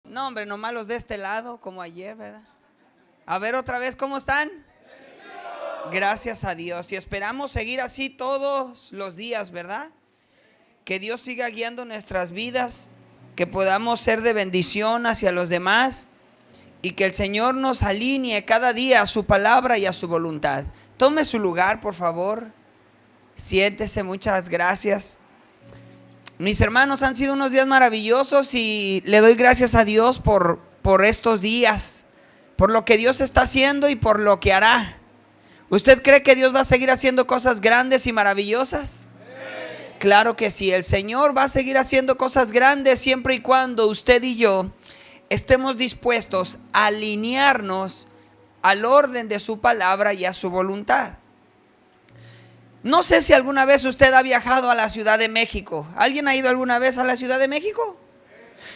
No, hombre, nomás los de este lado, como ayer, ¿verdad? A ver otra vez, ¿cómo están? Gracias a Dios. Y esperamos seguir así todos los días, ¿verdad? Que Dios siga guiando nuestras vidas, que podamos ser de bendición hacia los demás y que el Señor nos alinee cada día a su palabra y a su voluntad. Tome su lugar, por favor. Siéntese, muchas gracias. Mis hermanos, han sido unos días maravillosos y le doy gracias a Dios por estos días, por lo que Dios está haciendo y por lo que hará. ¿Usted cree que Dios va a seguir haciendo cosas grandes y maravillosas? Sí. Claro que sí, el Señor va a seguir haciendo cosas grandes siempre y cuando usted y yo estemos dispuestos a alinearnos al orden de su palabra y a su voluntad. No sé si alguna vez usted ha viajado a la Ciudad de México. ¿Alguien ha ido alguna vez a la Ciudad de México?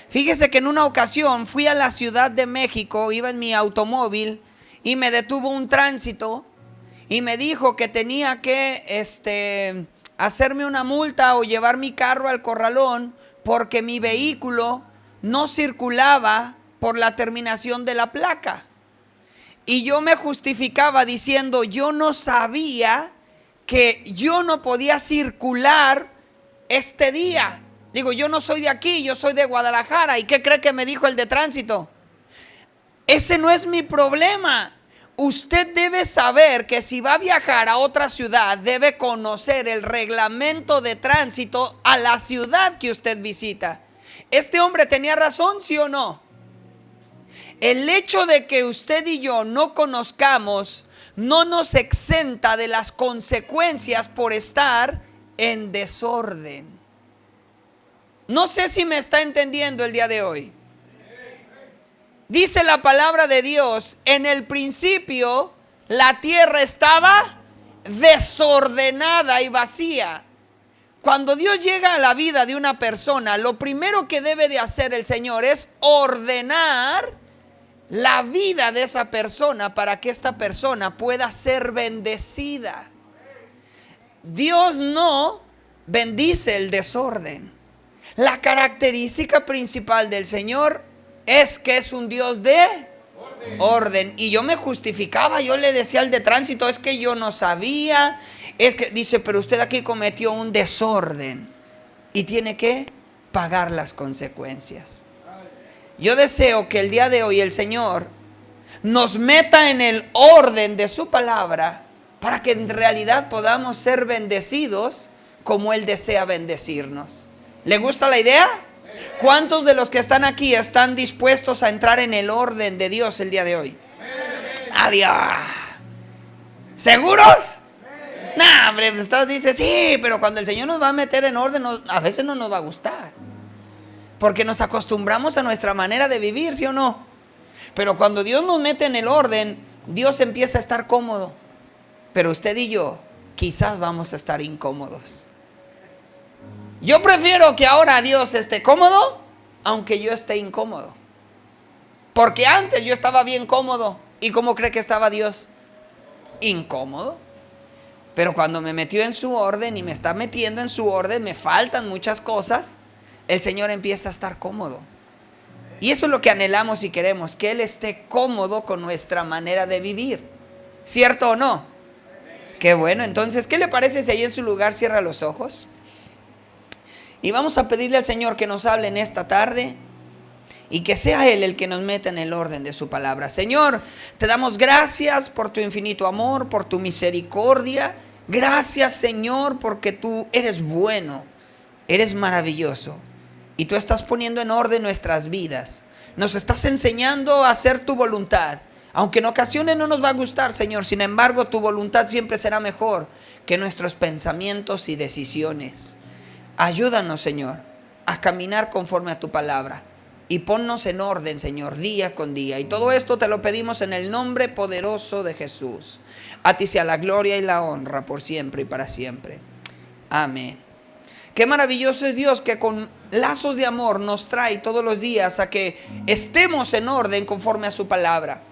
Fíjese que en una ocasión fui a la Ciudad de México, iba en mi automóvil y me detuvo un tránsito y me dijo que tenía que hacerme una multa o llevar mi carro al corralón porque mi vehículo no circulaba por la terminación de la placa. Y yo me justificaba diciendo, yo no sabía que yo no podía circular este día. Digo, yo no soy de aquí, yo soy de Guadalajara. ¿Y qué cree que me dijo el de tránsito? Ese no es mi problema. Usted debe saber que si va a viajar a otra ciudad, debe conocer el reglamento de tránsito a la ciudad que usted visita. ¿Este hombre tenía razón, sí o no? El hecho de que usted y yo no conozcamos no nos exenta de las consecuencias por estar en desorden. No sé si me está entendiendo el día de hoy. Dice la palabra de Dios, en el principio la tierra estaba desordenada y vacía. Cuando Dios llega a la vida de una persona, lo primero que debe de hacer el Señor es ordenar la vida de esa persona para que esta persona pueda ser bendecida. Dios no bendice el desorden. La característica principal del Señor es que es un Dios de orden. Y yo me justificaba, yo le decía al de tránsito, es que yo no sabía. Es que dice, pero usted aquí cometió un desorden y tiene que pagar las consecuencias. Yo deseo que el día de hoy el Señor nos meta en el orden de su palabra para que en realidad podamos ser bendecidos como Él desea bendecirnos. ¿Le gusta la idea? ¿Cuántos de los que están aquí están dispuestos a entrar en el orden de Dios el día de hoy? Adiós. ¿Seguros? No, hombre, pues usted dice, sí, pero cuando el Señor nos va a meter en orden, a veces no nos va a gustar. Porque nos acostumbramos a nuestra manera de vivir, ¿sí o no? Pero cuando Dios nos mete en el orden, Dios empieza a estar cómodo. Pero usted y yo quizás vamos a estar incómodos. Yo prefiero que ahora Dios esté cómodo, aunque yo esté incómodo. Porque antes yo estaba bien cómodo. ¿Y cómo cree que estaba Dios? Incómodo. Pero cuando me metió en su orden y me está metiendo en su orden, me faltan muchas cosas. El Señor empieza a estar cómodo. Y eso es lo que anhelamos y queremos, que Él esté cómodo con nuestra manera de vivir. ¿Cierto o no? Qué bueno. Entonces, ¿qué le parece si ahí en su lugar cierra los ojos? Y vamos a pedirle al Señor que nos hable en esta tarde y que sea Él el que nos meta en el orden de su palabra. Señor, te damos gracias por tu infinito amor, por tu misericordia. Gracias, Señor, porque tú eres bueno, eres maravilloso. Y tú estás poniendo en orden nuestras vidas. Nos estás enseñando a hacer tu voluntad. Aunque en ocasiones no nos va a gustar, Señor. Sin embargo, tu voluntad siempre será mejor que nuestros pensamientos y decisiones. Ayúdanos, Señor, a caminar conforme a tu palabra. Y ponnos en orden, Señor, día con día. Y todo esto te lo pedimos en el nombre poderoso de Jesús. A ti sea la gloria y la honra por siempre y para siempre. Amén. Qué maravilloso es Dios que con lazos de amor nos trae todos los días a que estemos en orden conforme a su palabra.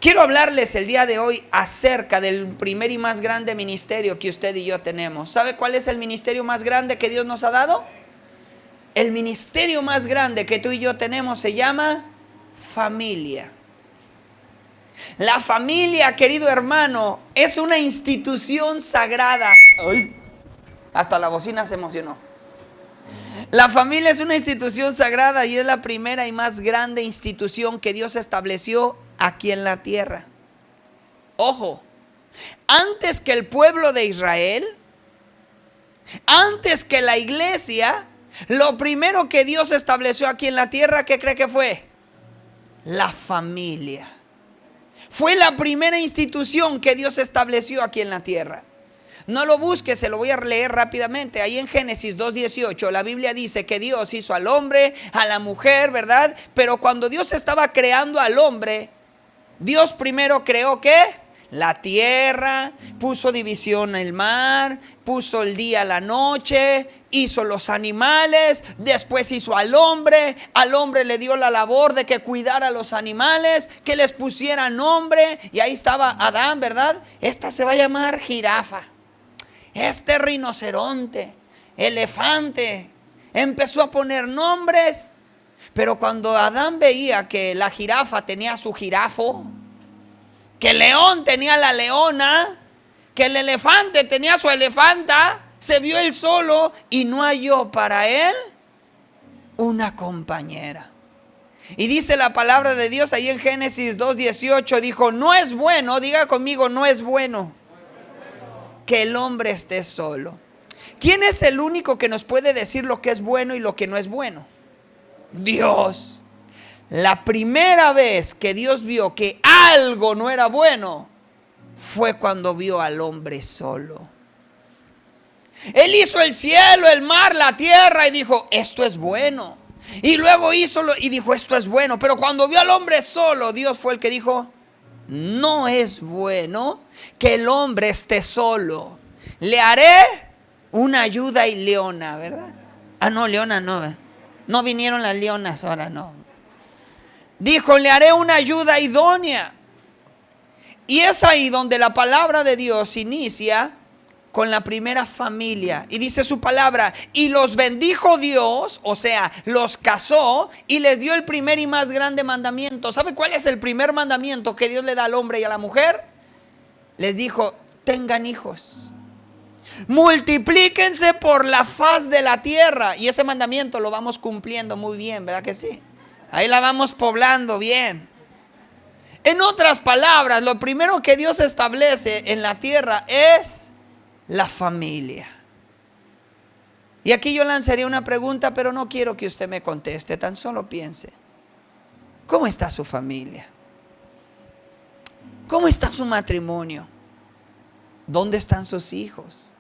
Quiero hablarles el día de hoy acerca del primer y más grande ministerio que usted y yo tenemos. ¿Sabe cuál es el ministerio más grande que Dios nos ha dado? El ministerio más grande que tú y yo tenemos se llama familia. La familia, querido hermano, es una institución sagrada. Ay, hasta la bocina se emocionó. La familia es una institución sagrada y es la primera y más grande institución que Dios estableció aquí en la tierra. Ojo, antes que el pueblo de Israel, antes que la iglesia, lo primero que Dios estableció aquí en la tierra, ¿qué cree que fue? La familia. Fue la primera institución que Dios estableció aquí en la tierra. No lo busque, se lo voy a leer rápidamente. Ahí en Génesis 2:18 la Biblia dice que Dios hizo al hombre, a la mujer, ¿verdad? Pero cuando Dios estaba creando al hombre, Dios primero creó ¿qué? La tierra, puso división en el mar, puso el día, la noche, hizo los animales, después hizo al hombre le dio la labor de que cuidara a los animales, que les pusiera nombre, y ahí estaba Adán, ¿verdad? Esta se va a llamar jirafa, este rinoceronte, elefante, empezó a poner nombres, pero cuando Adán veía que la jirafa tenía su jirafo, que el león tenía la leona, que el elefante tenía su elefanta, se vio él solo y no halló para él una compañera. Y dice la palabra de Dios ahí en Génesis 2:18, dijo, no es bueno, diga conmigo, no es bueno que el hombre esté solo. ¿Quién es el único que nos puede decir lo que es bueno y lo que no es bueno? Dios. La primera vez que Dios vio que algo no era bueno fue cuando vio al hombre solo. Él hizo el cielo, el mar, la tierra y dijo, esto es bueno. Y luego hizo y dijo, esto es bueno. Pero cuando vio al hombre solo, Dios fue el que dijo, no es bueno que el hombre esté solo. Le haré una ayuda y leona, ¿verdad? Ah, no, leona no. No vinieron las leonas ahora, no. Dijo, le haré una ayuda idónea. Y es ahí donde la palabra de Dios inicia con la primera familia. Y dice su palabra, y los bendijo Dios, o sea, los casó y les dio el primer y más grande mandamiento. ¿Sabe cuál es el primer mandamiento que Dios le da al hombre y a la mujer? Les dijo, tengan hijos. Multiplíquense por la faz de la tierra. Y ese mandamiento lo vamos cumpliendo muy bien, ¿verdad que sí? Ahí la vamos poblando bien. En otras palabras, lo primero que Dios establece en la tierra es la familia. Y aquí yo lanzaría una pregunta, pero no quiero que usted me conteste, tan solo piense. ¿Cómo está su familia? ¿Cómo está su matrimonio? ¿Dónde están sus hijos?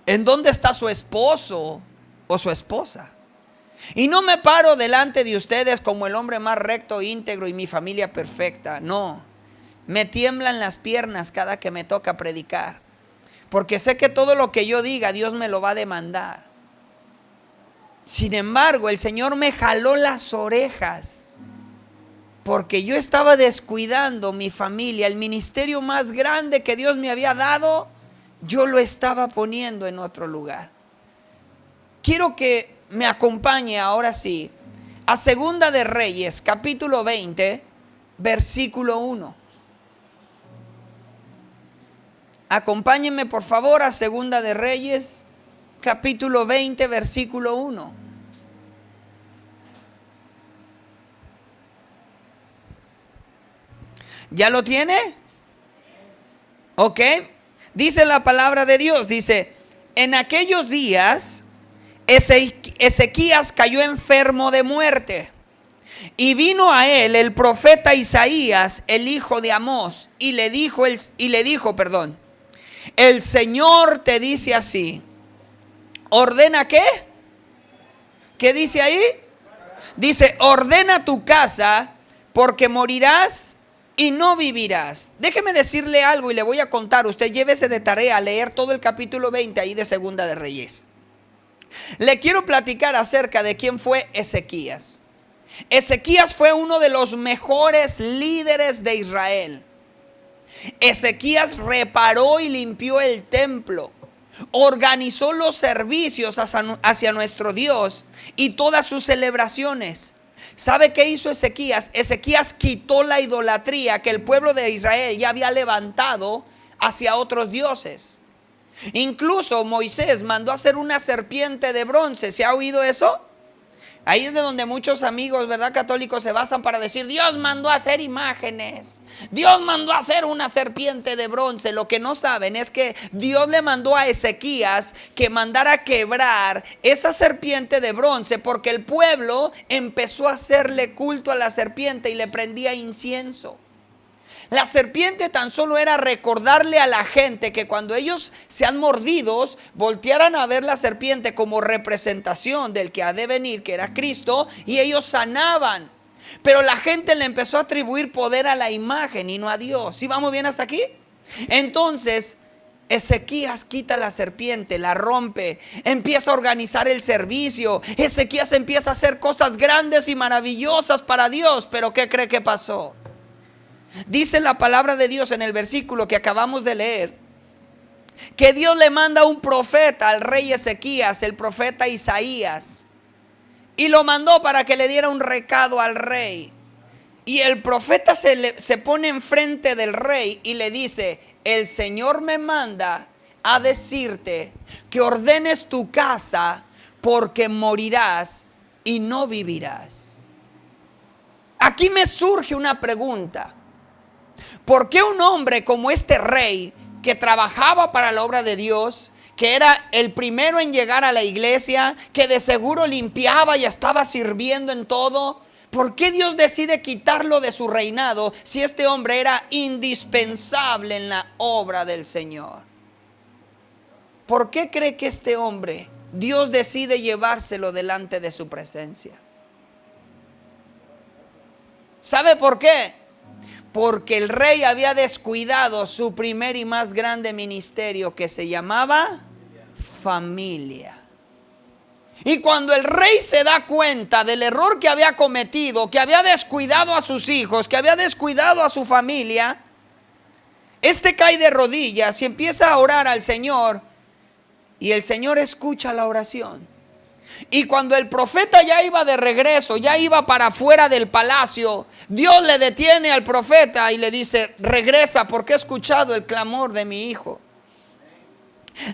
¿En dónde está su esposo o su esposa? Y no me paro delante de ustedes como el hombre más recto, íntegro y mi familia perfecta. No, me tiemblan las piernas cada que me toca predicar, porque sé que todo lo que yo diga Dios me lo va a demandar. Sin embargo, el Señor me jaló las orejas porque yo estaba descuidando mi familia. El ministerio más grande que Dios me había dado, yo lo estaba poniendo en otro lugar. Quiero que me acompañe ahora sí a Segunda de Reyes, capítulo 20, versículo 1. Acompáñenme por favor a Segunda de Reyes, capítulo 20, versículo 1. ¿Ya lo tiene? Ok. Dice la palabra de Dios, dice, en aquellos días Ezequías cayó enfermo de muerte. Y vino a él el profeta Isaías, el hijo de Amós, y le dijo, el Señor te dice así, ¿ordena qué? ¿Qué dice ahí? Dice, ordena tu casa, porque morirás y no vivirás. Déjeme decirle algo y le voy a contar. Usted llévese de tarea a leer todo el capítulo 20 ahí de Segunda de Reyes. Le quiero platicar acerca de quién fue Ezequías. Ezequías fue uno de los mejores líderes de Israel. Ezequías reparó y limpió el templo. organizó los servicios hacia nuestro Dios y todas sus celebraciones. ¿Sabe qué hizo Ezequías? Ezequías quitó la idolatría que el pueblo de Israel ya había levantado hacia otros dioses. Incluso Moisés mandó hacer una serpiente de bronce. ¿Se ha oído eso? Ahí es de donde muchos amigos, ¿verdad?, católicos se basan para decir: Dios mandó a hacer imágenes, Dios mandó a hacer una serpiente de bronce. Lo que no saben es que Dios le mandó a Ezequías que mandara a quebrar esa serpiente de bronce, porque el pueblo empezó a hacerle culto a la serpiente y le prendía incienso. La serpiente tan solo era recordarle a la gente que cuando ellos sean mordidos, voltearan a ver la serpiente como representación del que ha de venir, que era Cristo, y ellos sanaban. Pero la gente le empezó a atribuir poder a la imagen y no a Dios. ¿Sí vamos bien hasta aquí? Entonces Ezequías quita la serpiente, la rompe, empieza a organizar el servicio. Ezequías empieza a hacer cosas grandes y maravillosas para Dios. Pero ¿qué cree que pasó? Dice la palabra de Dios en el versículo que acabamos de leer, que Dios le manda un profeta al rey Ezequías, el profeta Isaías, y lo mandó para que le diera un recado al rey. Y el profeta se pone enfrente del rey y le dice: el Señor me manda a decirte que ordenes tu casa, porque morirás y no vivirás. Aquí me surge una pregunta. ¿Por qué un hombre como este rey, que trabajaba para la obra de Dios, que era el primero en llegar a la iglesia, que de seguro limpiaba y estaba sirviendo en todo, por qué Dios decide quitarlo de su reinado si este hombre era indispensable en la obra del Señor? ¿Por qué cree que este hombre, Dios decide llevárselo delante de su presencia? ¿Sabe por qué? Porque el rey había descuidado su primer y más grande ministerio, que se llamaba familia. Y cuando el rey se da cuenta del error que había cometido, que había descuidado a sus hijos, que había descuidado a su familia, este cae de rodillas y empieza a orar al Señor. Y el Señor escucha la oración. Y cuando el profeta ya iba de regreso, ya iba para afuera del palacio, Dios le detiene al profeta y le dice: regresa, porque he escuchado el clamor de mi hijo.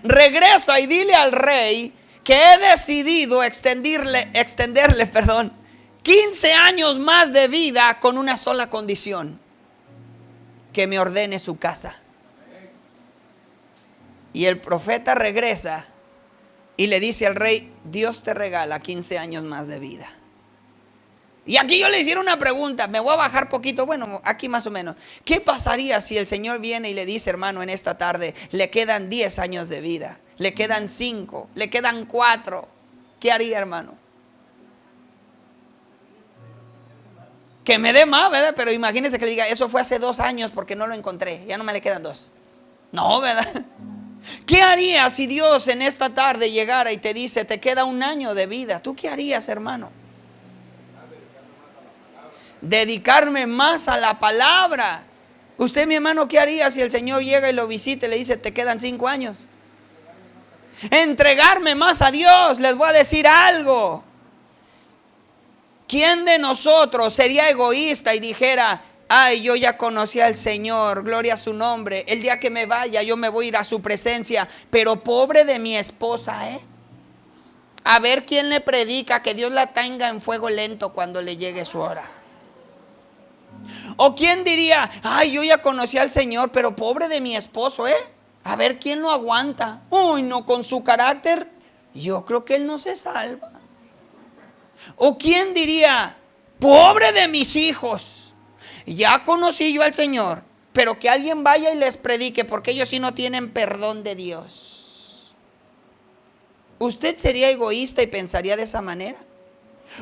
Regresa y dile al rey que he decidido extenderle 15 años más de vida, con una sola condición: que me ordene su casa. Y el profeta regresa y le dice al rey: Dios te regala 15 años más de vida. Y aquí yo le hiciera una pregunta, me voy a bajar poquito, bueno, aquí más o menos. ¿Qué pasaría si el Señor viene y le dice: hermano, en esta tarde le quedan 10 años de vida, le quedan 5, le quedan 4? ¿Qué haría, hermano? Que me dé más, ¿verdad? Pero imagínese que le diga: eso fue hace 2 años porque no lo encontré, ya no me le quedan 2. No, ¿verdad? ¿Qué harías si Dios en esta tarde llegara y te dice: te queda 1 año de vida? ¿Tú qué harías, hermano? Dedicarme más a la palabra. Usted, mi hermano, ¿qué haría si el Señor llega y lo visita y le dice: te quedan 5 años? Entregarme más a Dios. Les voy a decir algo. ¿Quién de nosotros sería egoísta y dijera: ay, yo ya conocí al Señor, gloria a su nombre, el día que me vaya yo me voy a ir a su presencia, pero pobre de mi esposa, a ver quién le predica que Dios la tenga en fuego lento cuando le llegue su hora? ¿O quién diría: ay, yo ya conocí al Señor, pero pobre de mi esposo, a ver quién lo aguanta? Uy, no, con su carácter yo creo que él no se salva. ¿O quién diría: pobre de mis hijos, ya conocí yo al Señor, pero que alguien vaya y les predique, porque ellos sí no tienen perdón de Dios? ¿Usted sería egoísta y pensaría de esa manera?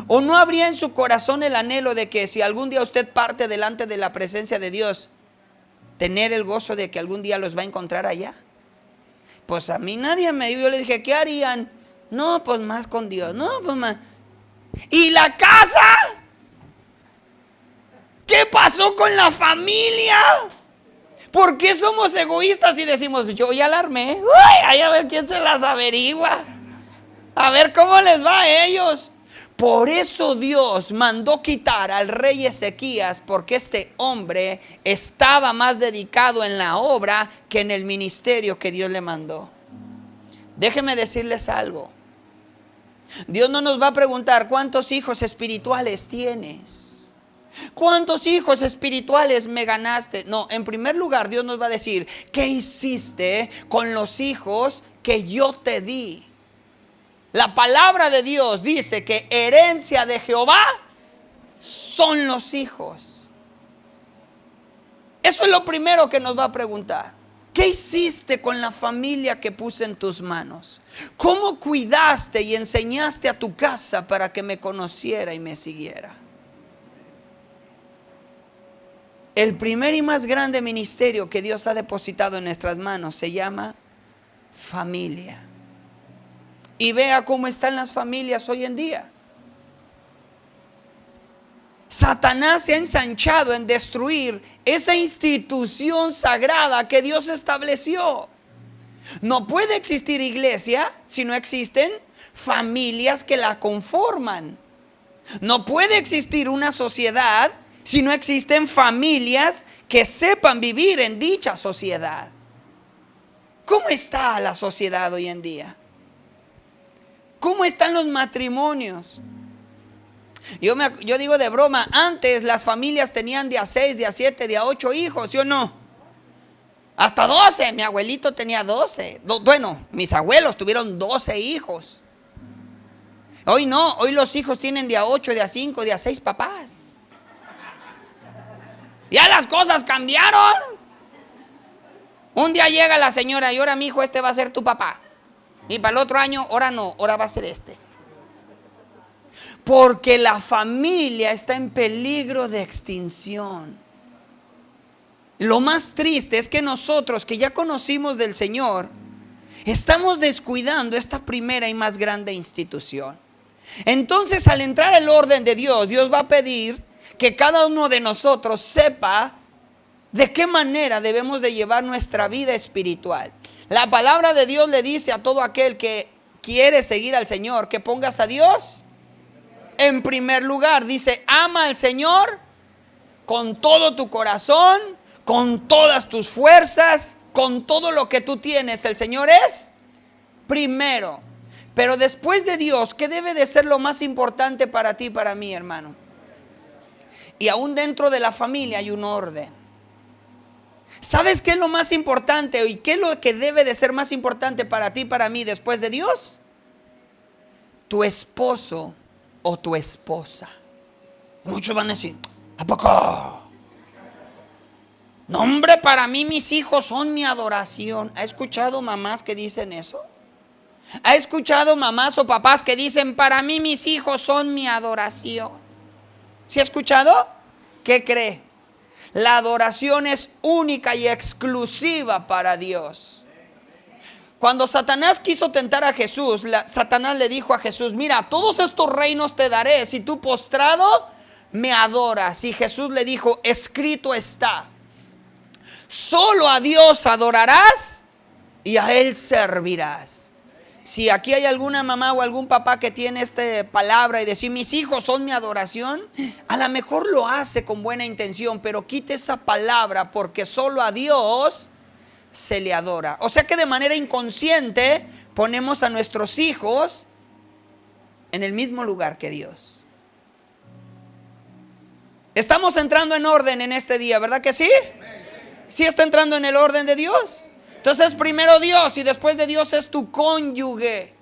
¿O no habría en su corazón el anhelo de que si algún día usted parte delante de la presencia de Dios, tener el gozo de que algún día los va a encontrar allá? Pues a mí nadie me dio. Yo le dije: ¿qué harían? No, pues más con Dios. No, pues más. ¿Y la casa? ¿Qué pasó con la familia? ¿Por qué somos egoístas y decimos, yo ya la armé? Uy, ahí a ver quién se las averigua. A ver cómo les va a ellos. Por eso Dios mandó quitar al rey Ezequías, porque este hombre estaba más dedicado en la obra que en el ministerio que Dios le mandó. Déjenme decirles algo. Dios no nos va a preguntar cuántos hijos espirituales tienes, cuántos hijos espirituales me ganaste. No, en primer lugar Dios nos va a decir, ¿qué hiciste con los hijos que yo te di? La palabra de Dios dice que herencia de Jehová son los hijos. Eso es lo primero que nos va a preguntar. ¿Qué hiciste con la familia que puse en tus manos? ¿Cómo cuidaste y enseñaste a tu casa para que me conociera y me siguiera? El primer y más grande ministerio que Dios ha depositado en nuestras manos se llama familia. Y vea cómo están las familias hoy en día. Satanás se ha ensanchado en destruir esa institución sagrada que Dios estableció. No puede existir iglesia si no existen familias que la conforman. No puede existir una sociedad si no existen familias que sepan vivir en dicha sociedad. ¿Cómo está la sociedad hoy en día? ¿Cómo están los matrimonios? Yo digo de broma, antes las familias tenían de a 6, de a 7, de a 8 hijos, ¿sí o no? Hasta 12, mi abuelito tenía 12. Bueno, mis abuelos tuvieron 12 hijos. Hoy no, hoy los hijos tienen de a 8, de a 5, de a 6 papás. Ya las cosas cambiaron. Un día llega la señora y ahora mi hijo este va a ser tu papá. Y para el otro año, ahora no, ahora va a ser este. Porque la familia está en peligro de extinción. Lo más triste es que nosotros que ya conocimos del Señor, estamos descuidando esta primera y más grande institución. Entonces, al entrar el orden de Dios, Dios va a pedir que cada uno de nosotros sepa de qué manera debemos de llevar nuestra vida espiritual. La palabra de Dios le dice a todo aquel que quiere seguir al Señor que pongas a Dios en primer lugar. Dice, ama al Señor con todo tu corazón, con todas tus fuerzas, con todo lo que tú tienes. El Señor es primero. Pero después de Dios, ¿qué debe de ser lo más importante para ti y para mí, hermano? Y aún dentro de la familia hay un orden. ¿Sabes qué es lo más importante y qué es lo que debe de ser más importante para ti y para mí después de Dios? Tu esposo o tu esposa. Muchos van a decir, ¿a poco? No, hombre, para mí mis hijos son mi adoración. ¿Ha escuchado mamás que dicen eso? ¿Ha escuchado mamás o papás que dicen, para mí mis hijos son mi adoración? ¿Sí ha escuchado? ¿Qué cree? La adoración es única y exclusiva para Dios. Cuando Satanás quiso tentar a Jesús, Satanás le dijo a Jesús, mira, todos estos reinos te daré si tú postrado me adoras. Y Jesús le dijo, escrito está, solo a Dios adorarás y a Él servirás. Si aquí hay alguna mamá o algún papá que tiene esta palabra y decir, mis hijos son mi adoración, a lo mejor lo hace con buena intención, pero quite esa palabra porque solo a Dios se le adora. O sea que de manera inconsciente ponemos a nuestros hijos en el mismo lugar que Dios. Estamos entrando en orden en este día, ¿verdad que sí? ¿Sí está entrando en el orden de Dios? Entonces primero Dios y después de Dios es tu cónyuge,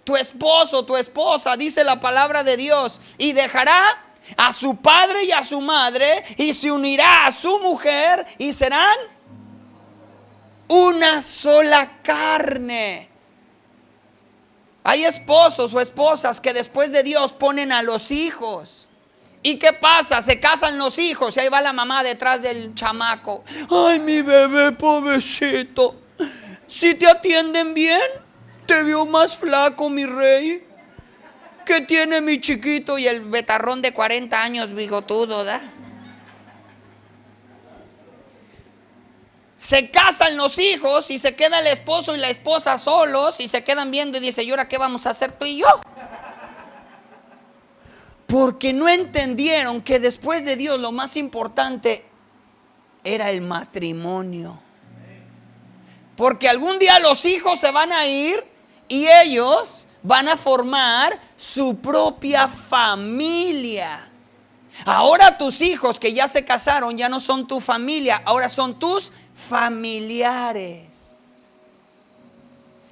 tu esposo, tu esposa, dice la palabra de Dios, y dejará a su padre y a su madre y se unirá a su mujer y serán una sola carne. Hay esposos o esposas que después de Dios ponen a los hijos. ¿Y qué pasa? Se casan los hijos y ahí va la mamá detrás del chamaco. Ay, mi bebé, pobrecito. ¿Si te atienden bien? Te veo más flaco, mi rey. ¿Qué tiene mi chiquito? Y el betarrón de 40 años bigotudo, ¿da? Se casan los hijos y se queda el esposo y la esposa solos y se quedan viendo y dice, ¿y ahora qué vamos a hacer tú y yo? Porque no entendieron que después de Dios lo más importante era el matrimonio. Porque algún día los hijos se van a ir y ellos van a formar su propia familia. Ahora tus hijos que ya se casaron ya no son tu familia, ahora son tus familiares.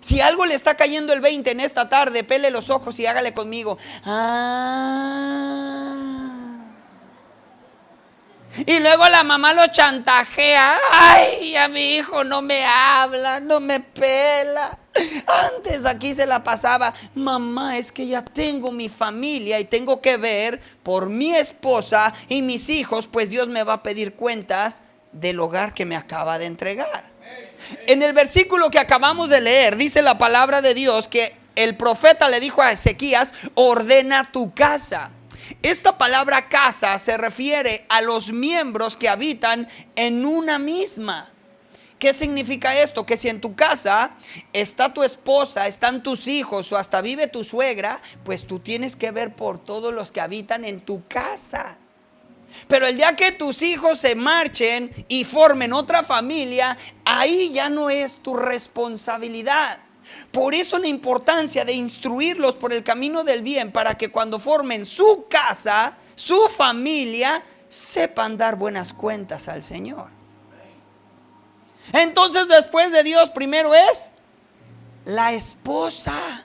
Si algo le está cayendo el 20 en esta tarde, pele los ojos y hágale conmigo. Y luego la mamá lo chantajea. Ay, a mi hijo no me habla, no me pela. Antes aquí se la pasaba, mamá, es que ya tengo mi familia y tengo que ver por mi esposa y mis hijos, pues Dios me va a pedir cuentas del hogar que me acaba de entregar. En el versículo que acabamos de leer, dice la palabra de Dios que el profeta le dijo a Ezequías, ordena tu casa. Esta palabra casa se refiere a los miembros que habitan en una misma. ¿Qué significa esto? Que si en tu casa está tu esposa, están tus hijos o hasta vive tu suegra, pues tú tienes que ver por todos los que habitan en tu casa. Pero el día que tus hijos se marchen y formen otra familia, ahí ya no es tu responsabilidad. Por eso la importancia de instruirlos por el camino del bien, para que cuando formen su casa, su familia, sepan dar buenas cuentas al Señor. Entonces, después de Dios, primero es la esposa,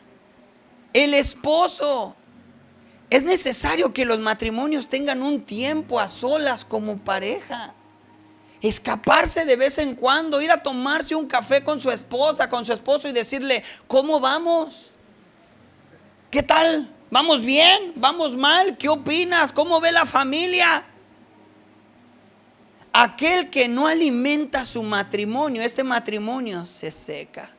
el esposo. Es necesario que los matrimonios tengan un tiempo a solas como pareja. Escaparse de vez en cuando, ir a tomarse un café con su esposa, con su esposo y decirle, ¿cómo vamos? ¿Qué tal? ¿Vamos bien? ¿Vamos mal? ¿Qué opinas? ¿Cómo ve la familia? Aquel que no alimenta su matrimonio, este matrimonio se seca.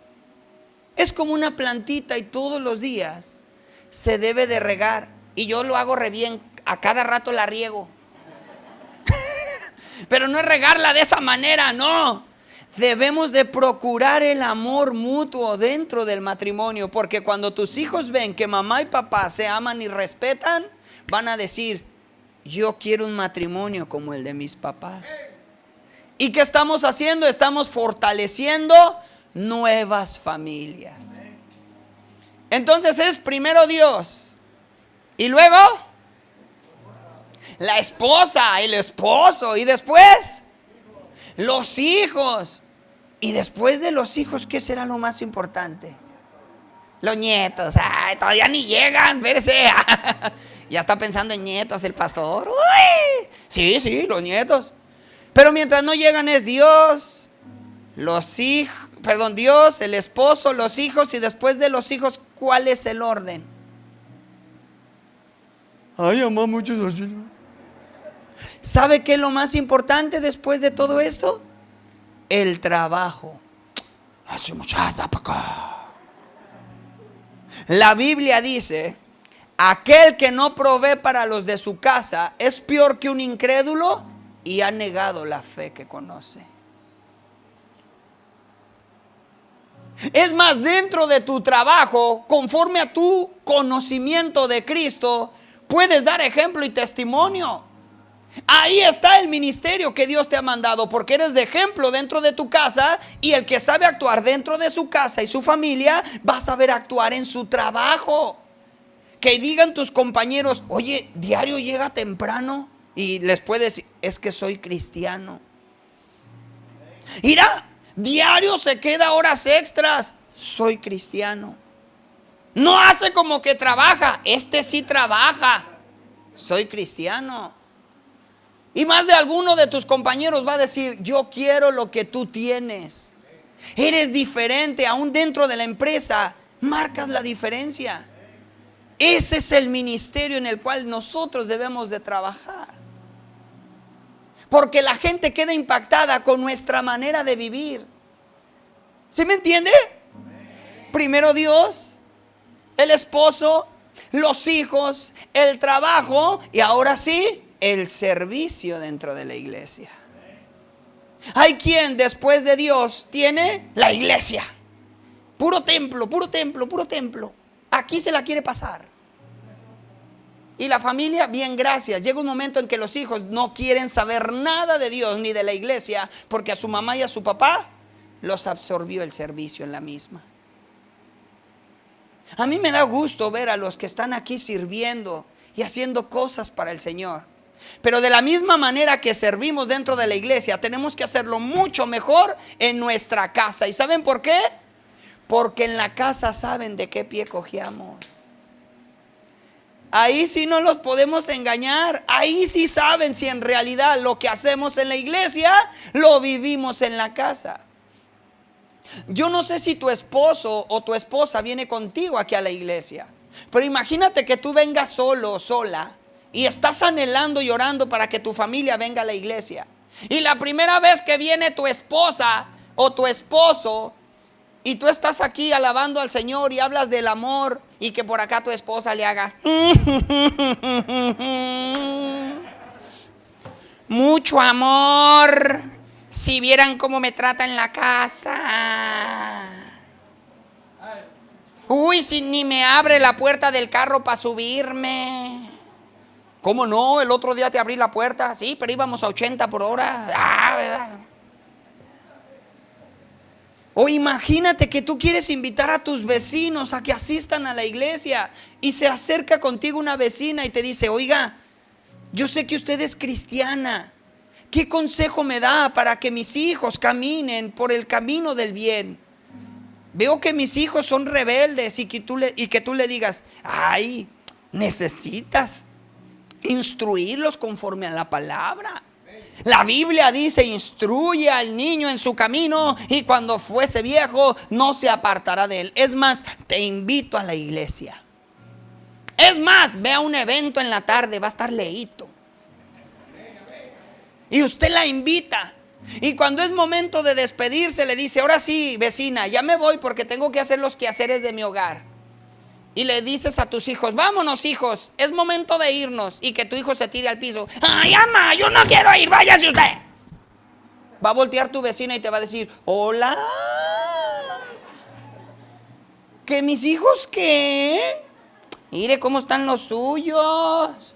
Es como una plantita y todos los días se debe de regar. Y yo lo hago re bien, a cada rato la riego. Pero no es regarla de esa manera, no. Debemos de procurar el amor mutuo dentro del matrimonio, porque cuando tus hijos ven que mamá y papá se aman y respetan, van a decir, yo quiero un matrimonio como el de mis papás. ¿Y qué estamos haciendo? Estamos fortaleciendo nuevas familias. Entonces es primero Dios. Y luego la esposa, el esposo. Y después los hijos. Y después de los hijos, ¿qué será lo más importante? Los nietos. Ay, todavía ni llegan, espérese. Ya está pensando en nietos el pastor. Uy. Sí, los nietos. Pero mientras no llegan es Dios, Dios, el esposo, los hijos. Y después de los hijos, ¿cuál es el orden? Ay, mamá, muchos así. ¿Sabe qué es lo más importante después de todo esto? El trabajo. La Biblia dice, aquel que no provee para los de su casa es peor que un incrédulo y ha negado la fe que conoce. Es más, dentro de tu trabajo, conforme a tu conocimiento de Cristo, puedes dar ejemplo y testimonio. Ahí está el ministerio que Dios te ha mandado, porque eres de ejemplo dentro de tu casa. Y el que sabe actuar dentro de su casa y su familia, va a saber actuar en su trabajo. Que digan tus compañeros, oye, diario llega temprano. Y les puedes decir, es que soy cristiano. Mira, diario se queda horas extras. Soy cristiano. No hace como que trabaja. Este sí trabaja. Soy cristiano. Y más de alguno de tus compañeros va a decir, yo quiero lo que tú tienes. Eres diferente, aún dentro de la empresa. Marcas la diferencia. Ese es el ministerio en el cual nosotros debemos de trabajar. Porque la gente queda impactada con nuestra manera de vivir. ¿Sí me entiende? Primero Dios, el esposo, los hijos, el trabajo y ahora sí, el servicio dentro de la iglesia. Hay quien después de Dios tiene la iglesia. Puro templo, puro templo, puro templo. Aquí se la quiere pasar. Y la familia, bien, gracias. Llega un momento en que los hijos no quieren saber nada de Dios ni de la iglesia, porque a su mamá y a su papá los absorbió el servicio en la misma. A mí me da gusto ver a los que están aquí sirviendo y haciendo cosas para el Señor. Pero de la misma manera que servimos dentro de la iglesia, tenemos que hacerlo mucho mejor en nuestra casa. ¿Y saben por qué? Porque en la casa saben de qué pie cojeamos. Ahí sí no los podemos engañar. Ahí sí saben si en realidad lo que hacemos en la iglesia lo vivimos en la casa. Yo no sé si tu esposo o tu esposa viene contigo aquí a la iglesia, pero imagínate que tú vengas solo o sola y estás anhelando y orando para que tu familia venga a la iglesia. Y la primera vez que viene tu esposa o tu esposo y tú estás aquí alabando al Señor y hablas del amor, y que por acá tu esposa le haga mucho amor, si vieran cómo me trata en la casa. Uy, si ni me abre la puerta del carro para subirme. ¿Cómo no? El otro día te abrí la puerta. Sí, pero íbamos a 80 por hora. ¿Verdad? O imagínate que tú quieres invitar a tus vecinos a que asistan a la iglesia y se acerca contigo una vecina y te dice: oiga, yo sé que usted es cristiana. ¿Qué consejo me da para que mis hijos caminen por el camino del bien? Veo que mis hijos son rebeldes y que tú le digas: ay, necesitas instruirlos conforme a la palabra. La Biblia dice: instruye al niño en su camino y cuando fuese viejo no se apartará de él. Es más, te invito a la iglesia. Es más, ve a un evento en la tarde, va a estar leído. Y usted la invita. Y cuando es momento de despedirse le dice: ahora sí, vecina, ya me voy porque tengo que hacer los quehaceres de mi hogar. Y le dices a tus hijos: vámonos, hijos, es momento de irnos. Y que tu hijo se tire al piso: ay, mamá, yo no quiero ir, váyase usted. Va a voltear tu vecina y te va a decir: hola. ¿Que mis hijos qué? Mire cómo están los suyos.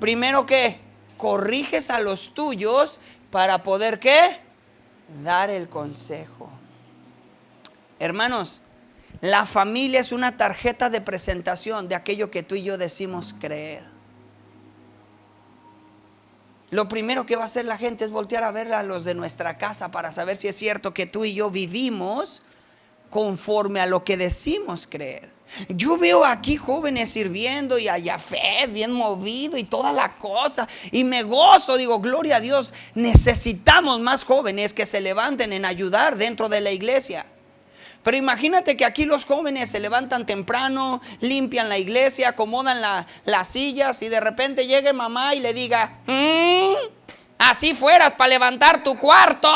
Primero, ¿qué? Corriges a los tuyos para poder, ¿qué? Dar el consejo. Hermanos, la familia es una tarjeta de presentación de aquello que tú y yo decimos creer. Lo primero que va a hacer la gente es voltear a ver a los de nuestra casa para saber si es cierto que tú y yo vivimos conforme a lo que decimos creer. Yo veo aquí jóvenes sirviendo y a Yafet bien movido y toda la cosa, y me gozo, digo: gloria a Dios. Necesitamos más jóvenes que se levanten en ayudar dentro de la iglesia. Pero imagínate que aquí los jóvenes se levantan temprano, limpian la iglesia, acomodan las sillas, y de repente llegue mamá y le diga: así fueras para levantar tu cuarto,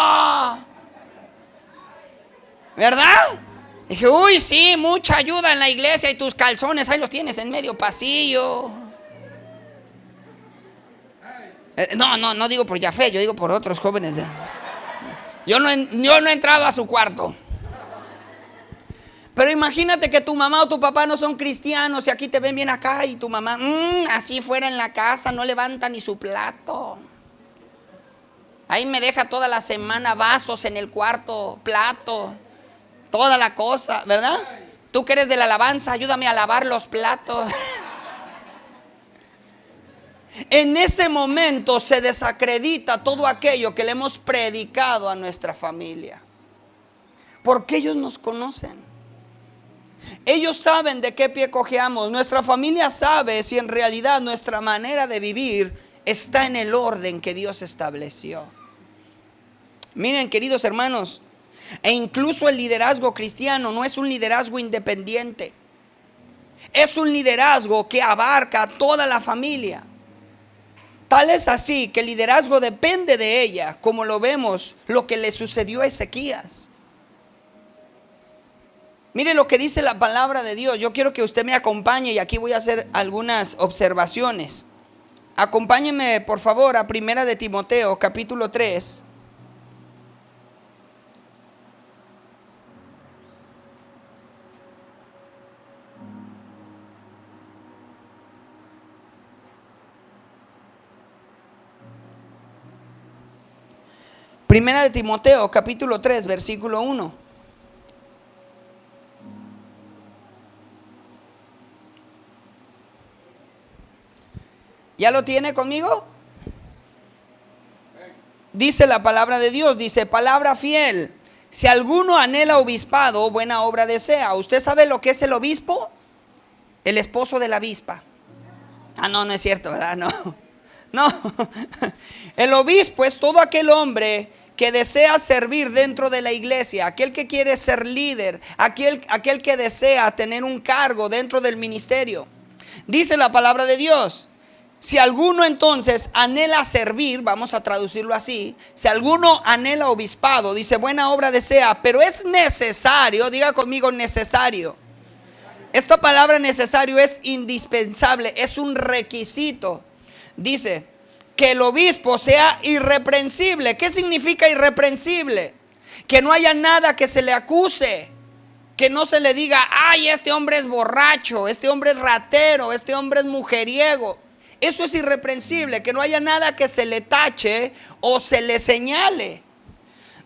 ¿verdad? Dije: uy, sí, mucha ayuda en la iglesia, y tus calzones ahí los tienes en medio pasillo. No digo por Yafet, yo digo por otros jóvenes. Yo no he entrado a su cuarto. Pero imagínate que tu mamá o tu papá no son cristianos y aquí te ven bien acá, y tu mamá, así fuera en la casa, no levanta ni su plato. Ahí me deja toda la semana vasos en el cuarto, plato, toda la cosa, ¿verdad? Tú que eres de la alabanza, ayúdame a lavar los platos. En ese momento se desacredita todo aquello que le hemos predicado a nuestra familia, porque ellos nos conocen. Ellos saben de qué pie cojeamos. Nuestra familia sabe si en realidad nuestra manera de vivir está en el orden que Dios estableció. Miren, queridos hermanos, e incluso el liderazgo cristiano no es un liderazgo independiente. Es un liderazgo que abarca a toda la familia. Tal es así que el liderazgo depende de ella, como lo vemos lo que le sucedió a Ezequías. Mire lo que dice la palabra de Dios. Yo quiero que usted me acompañe y aquí voy a hacer algunas observaciones. Acompáñeme por favor a 1 de Timoteo capítulo 3. Primera de Timoteo, capítulo 3, versículo 1. ¿Ya lo tiene conmigo? Dice la palabra de Dios, dice, palabra fiel. Si alguno anhela obispado, buena obra desea. ¿Usted sabe lo que es el obispo? El esposo de la avispa. Ah, no, no es cierto, ¿verdad? No. No. El obispo es todo aquel hombre que desea servir dentro de la iglesia, aquel que quiere ser líder, aquel que desea tener un cargo dentro del ministerio. Dice la palabra de Dios, si alguno entonces anhela servir, vamos a traducirlo así, si alguno anhela obispado, dice buena obra desea, pero es necesario, diga conmigo necesario. Esta palabra necesario es indispensable, es un requisito. Dice que el obispo sea irreprensible. ¿Qué significa irreprensible? Que no haya nada que se le acuse, que no se le diga, ay, este hombre es borracho, este hombre es ratero, este hombre es mujeriego. Eso es irreprensible, que no haya nada que se le tache o se le señale.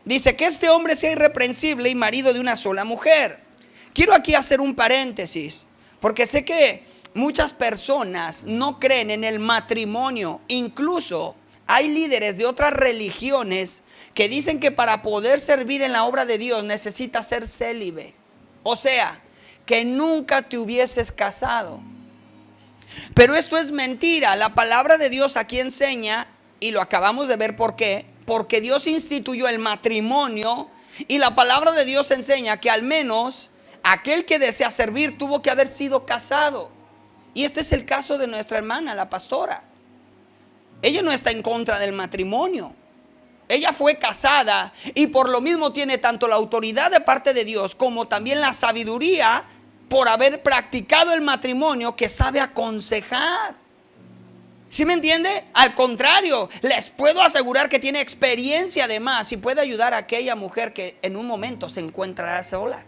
Dice que este hombre sea irreprensible y marido de una sola mujer. Quiero aquí hacer un paréntesis, porque sé que muchas personas no creen en el matrimonio. Incluso hay líderes de otras religiones que dicen que para poder servir en la obra de Dios necesitas ser célibe. O sea, que nunca te hubieses casado. Pero esto es mentira. La palabra de Dios aquí enseña, y lo acabamos de ver por qué. Porque Dios instituyó el matrimonio, y la palabra de Dios enseña que al menos aquel que desea servir tuvo que haber sido casado. Y este es el caso de nuestra hermana, la pastora. Ella no está en contra del matrimonio. Ella fue casada y por lo mismo tiene tanto la autoridad de parte de Dios como también la sabiduría por haber practicado el matrimonio, que sabe aconsejar. ¿Sí me entiende? Al contrario, les puedo asegurar que tiene experiencia además y puede ayudar a aquella mujer que en un momento se encuentra sola.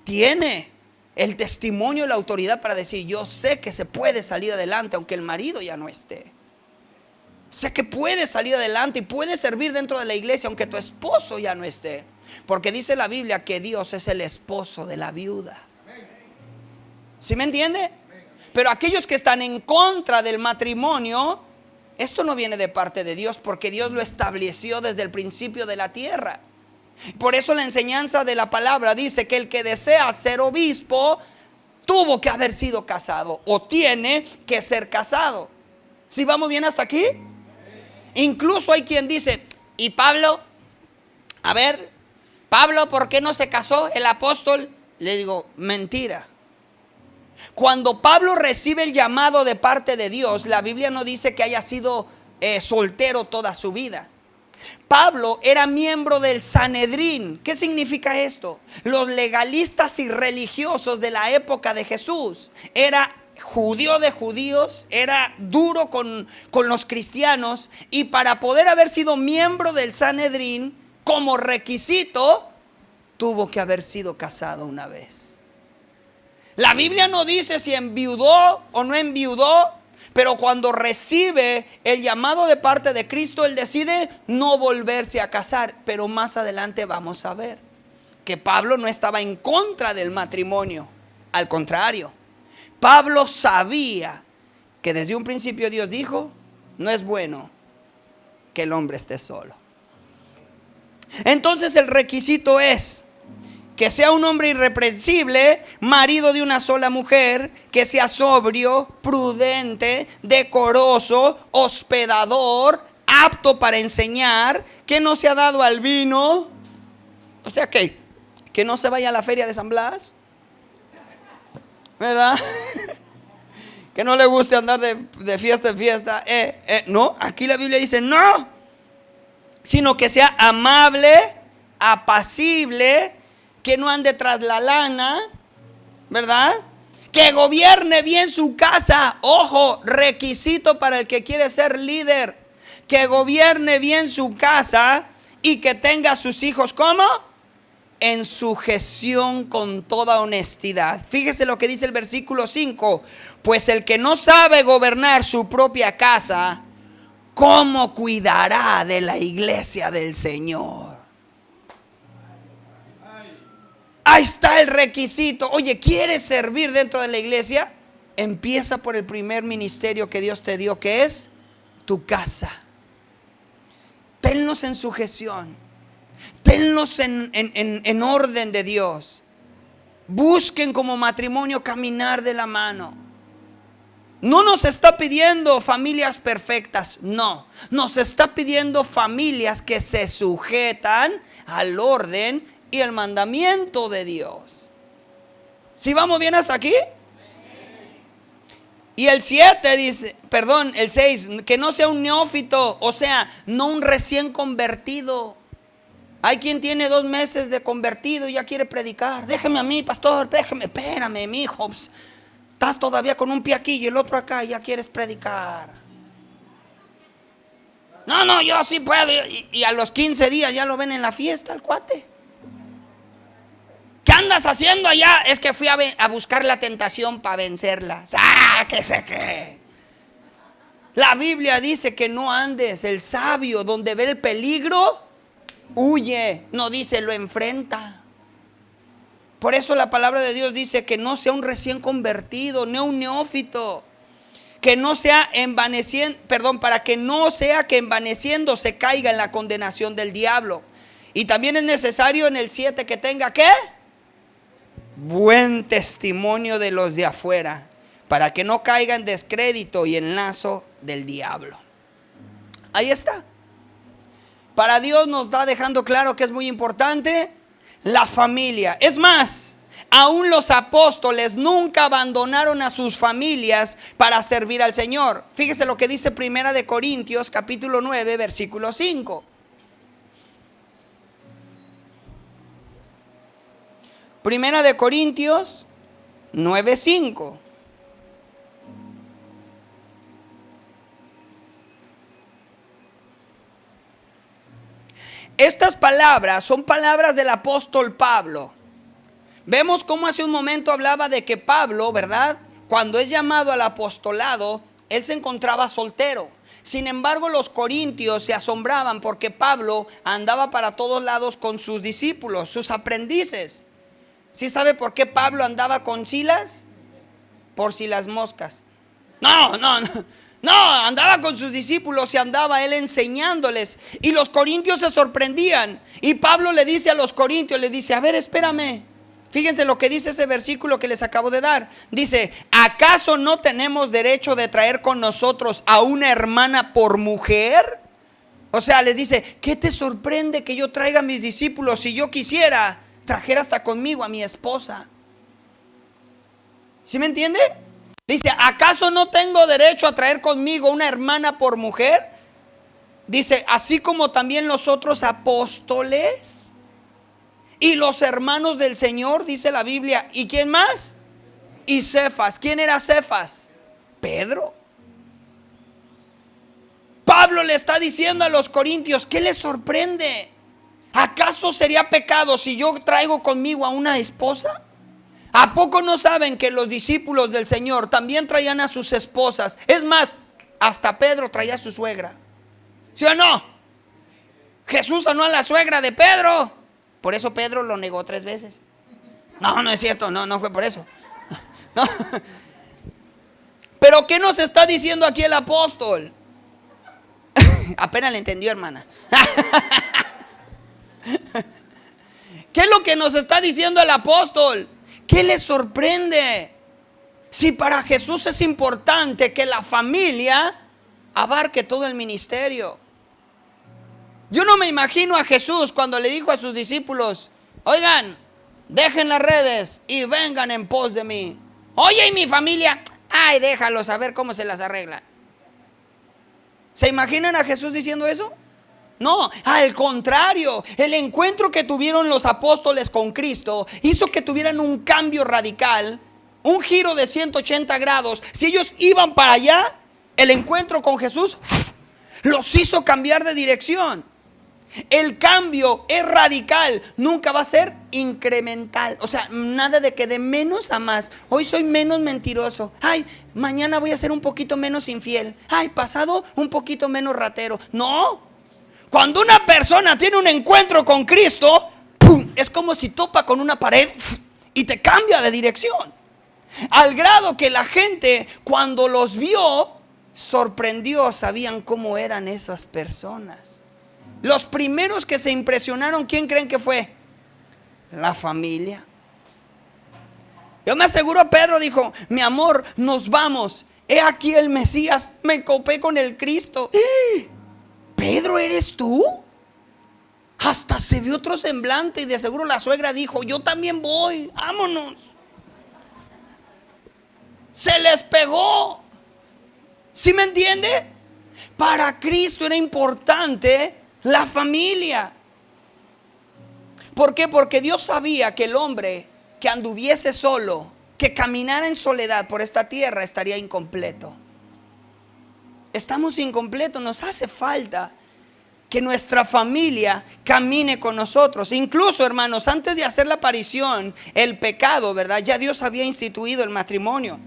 Tiene el testimonio y la autoridad para decir, yo sé que se puede salir adelante aunque el marido ya no esté. Sé que puedes salir adelante y puedes servir dentro de la iglesia aunque tu esposo ya no esté. Porque dice la Biblia que Dios es el esposo de la viuda. ¿Sí me entiende? Pero aquellos que están en contra del matrimonio, esto no viene de parte de Dios, porque Dios lo estableció desde el principio de la tierra. Por eso la enseñanza de la palabra dice que el que desea ser obispo tuvo que haber sido casado o tiene que ser casado. ¿Sí vamos bien hasta aquí? Incluso hay quien dice, ¿y Pablo? A ver, Pablo, ¿por qué no se casó el apóstol? Le digo, mentira. Cuando Pablo recibe el llamado de parte de Dios, la Biblia no dice que haya sido soltero toda su vida. Pablo era miembro del Sanedrín. ¿Qué significa esto? Los legalistas y religiosos de la época de Jesús. Era judío de judíos, era duro con los cristianos, y para poder haber sido miembro del Sanedrín, como requisito, tuvo que haber sido casado una vez. La Biblia no dice si enviudó o no enviudó, pero cuando recibe el llamado de parte de Cristo, él decide no volverse a casar. Pero más adelante vamos a ver que Pablo no estaba en contra del matrimonio. Al contrario, Pablo sabía que desde un principio Dios dijo, no es bueno que el hombre esté solo. Entonces el requisito es que sea un hombre irreprensible, marido de una sola mujer, que sea sobrio, prudente, decoroso, hospedador, apto para enseñar, que no se ha dado al vino. O sea, que no se vaya a la feria de San Blas, ¿verdad? Que no le guste andar de fiesta en fiesta. No, aquí la Biblia dice no, sino que sea amable, apacible, que no ande tras la lana, ¿verdad? Que gobierne bien su casa. Ojo, requisito para el que quiere ser líder. Que gobierne bien su casa y que tenga a sus hijos, ¿cómo? En sujeción con toda honestidad. Fíjese lo que dice el versículo 5. Pues el que no sabe gobernar su propia casa, ¿cómo cuidará de la iglesia del Señor? Ahí está el requisito. Oye, ¿quieres servir dentro de la iglesia? Empieza por el primer ministerio que Dios te dio, que es tu casa. Tenlos en sujeción. Tenlos en orden de Dios. Busquen como matrimonio caminar de la mano. No nos está pidiendo familias perfectas, no. Nos está pidiendo familias que se sujetan al orden y el mandamiento de Dios. ¿Sí vamos bien hasta aquí? Y el 7 dice, perdón, el 6, que no sea un neófito, o sea, no un recién convertido. Hay quien tiene 2 meses de convertido y ya quiere predicar. Déjeme a mí, pastor, déjeme, espérame, mi hijo. Estás todavía con un pie aquí y el otro acá y ya quieres predicar. No, yo sí puedo. Y a los 15 días ya lo ven en la fiesta, el cuate. ¿Qué andas haciendo allá? Es que fui a buscar la tentación para vencerla. ¿Qué sé qué? La Biblia dice que no andes. El sabio, donde ve el peligro, huye. No dice lo enfrenta. Por eso la palabra de Dios dice que no sea un recién convertido, no un neófito. Que no sea envaneciendo, para que no sea que envaneciendo se caiga en la condenación del diablo. Y también es necesario en el 7 que tenga ¿qué? Buen testimonio de los de afuera, para que no caiga en descrédito y en lazo del diablo. Ahí está. Para Dios nos está dejando claro que es muy importante la familia. Es más, aún los apóstoles nunca abandonaron a sus familias para servir al Señor. Fíjese lo que dice Primera de Corintios capítulo 9 versículo 5. Primera de Corintios 9:5. Estas palabras son palabras del apóstol Pablo. Vemos cómo hace un momento hablaba de que Pablo, ¿verdad? Cuando es llamado al apostolado, él se encontraba soltero. Sin embargo, los corintios se asombraban porque Pablo andaba para todos lados con sus discípulos, sus aprendices. ¿Sí sabe por qué Pablo andaba con Silas? Por si las moscas. No, andaba con sus discípulos y andaba él enseñándoles. Y los corintios se sorprendían. Y Pablo le dice a los corintios, le dice, a ver, espérame. Fíjense lo que dice ese versículo que les acabo de dar. Dice, ¿acaso no tenemos derecho de traer con nosotros a una hermana por mujer? O sea, les dice, ¿qué te sorprende que yo traiga a mis discípulos? Si yo quisiera, trajera hasta conmigo a mi esposa. ¿Sí me entiende? Dice, ¿acaso no tengo derecho a traer conmigo una hermana por mujer? Dice, así como también los otros apóstoles y los hermanos del Señor, dice la Biblia. ¿Y quién más? Y Cefas. ¿Quién era Cefas? Pedro. Pablo le está diciendo a los corintios, ¿qué les sorprende? ¿Acaso sería pecado si yo traigo conmigo a una esposa? ¿A poco no saben que los discípulos del Señor también traían a sus esposas? Es más, hasta Pedro traía a su suegra. ¿Sí o no? Jesús sanó a la suegra de Pedro. Por eso Pedro lo negó 3 veces. No es cierto, no fue por eso. No. Pero ¿qué nos está diciendo aquí el apóstol? Apenas le entendió, hermana. ¿Qué es lo que nos está diciendo el apóstol? ¿Qué les sorprende? Si para Jesús es importante que la familia abarque todo el ministerio. Yo no me imagino a Jesús cuando le dijo a sus discípulos, oigan, dejen las redes y vengan en pos de mí. Oye, ¿y mi familia? Ay, déjalos a ver cómo se las arreglan. ¿Se imaginan a Jesús diciendo eso? No, al contrario, el encuentro que tuvieron los apóstoles con Cristo hizo que tuvieran un cambio radical, un giro de 180 grados. Si ellos iban para allá, el encuentro con Jesús los hizo cambiar de dirección. El cambio es radical, nunca va a ser incremental. O sea, nada de que de menos a más. Hoy soy menos mentiroso. Ay, mañana voy a ser un poquito menos infiel. Ay, pasado un poquito menos ratero. No. Cuando una persona tiene un encuentro con Cristo, ¡pum!, es como si topa con una pared y te cambia de dirección. Al grado que la gente, cuando los vio, sorprendió, sabían cómo eran esas personas. Los primeros que se impresionaron, ¿quién creen que fue? La familia. Yo me aseguro, Pedro dijo: mi amor, nos vamos. He aquí el Mesías, me copé con el Cristo. Pedro, ¿eres tú? Hasta se vio otro semblante y de seguro la suegra dijo: yo también voy, vámonos. Se les pegó. ¿Sí me entiende? Para Cristo era importante la familia. ¿Por qué? Porque Dios sabía que el hombre que anduviese solo, que caminara en soledad por esta tierra, estaría incompleto. Estamos incompletos, nos hace falta que nuestra familia camine con nosotros. Incluso, hermanos, antes de hacer la aparición, el pecado, ¿verdad? Ya Dios había instituido el matrimonio.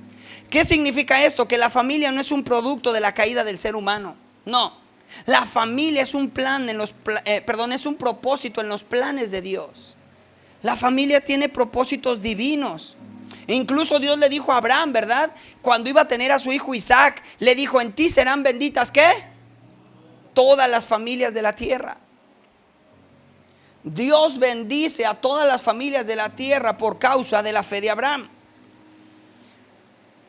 ¿Qué significa esto? Que la familia no es un producto de la caída del ser humano. No. La familia es un plan es un propósito en los planes de Dios. La familia tiene propósitos divinos. Incluso Dios le dijo a Abraham, ¿verdad? Cuando iba a tener a su hijo Isaac, le dijo: en ti serán benditas, ¿qué? Todas las familias de la tierra. Dios bendice a todas las familias de la tierra por causa de la fe de Abraham.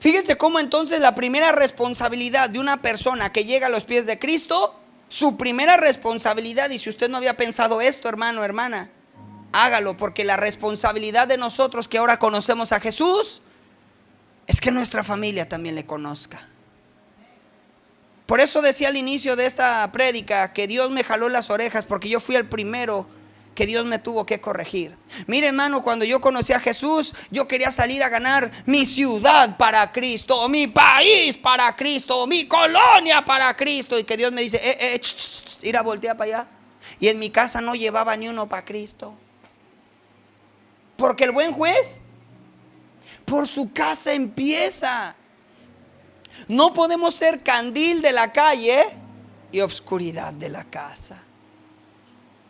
Fíjense cómo entonces la primera responsabilidad de una persona que llega a los pies de Cristo, su primera responsabilidad, y si usted no había pensado esto, hermano, hermana, hágalo, porque la responsabilidad de nosotros que ahora conocemos a Jesús es que nuestra familia también le conozca. Por eso decía al inicio de esta prédica que Dios me jaló las orejas, porque yo fui el primero que Dios me tuvo que corregir. Mire, hermano, cuando yo conocí a Jesús, yo quería salir a ganar mi ciudad para Cristo, mi país para Cristo, mi colonia para Cristo. Y que Dios me dice: ir a voltear para allá. Y en mi casa no llevaba ni uno para Cristo. Porque el buen juez por su casa empieza. No podemos ser candil de la calle y obscuridad de la casa.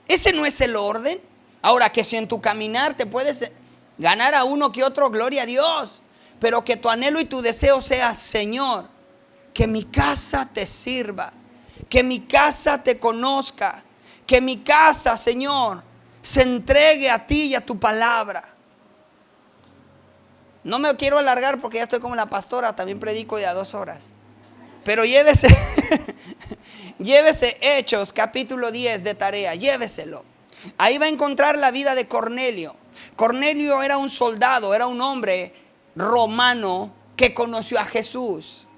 Ese no es el orden. Ahora, que si en tu caminar te puedes ganar a uno que otro, gloria a Dios. Pero que tu anhelo y tu deseo sea: Señor, que mi casa te sirva, que mi casa te conozca, que mi casa, Señor, se entregue a ti y a tu palabra. No me quiero alargar porque ya estoy como la pastora, también predico de a 2 horas. Pero llévese Hechos capítulo 10 de tarea, lléveselo. Ahí va a encontrar la vida de Cornelio. Cornelio era un soldado, era un hombre romano que conoció a Jesús.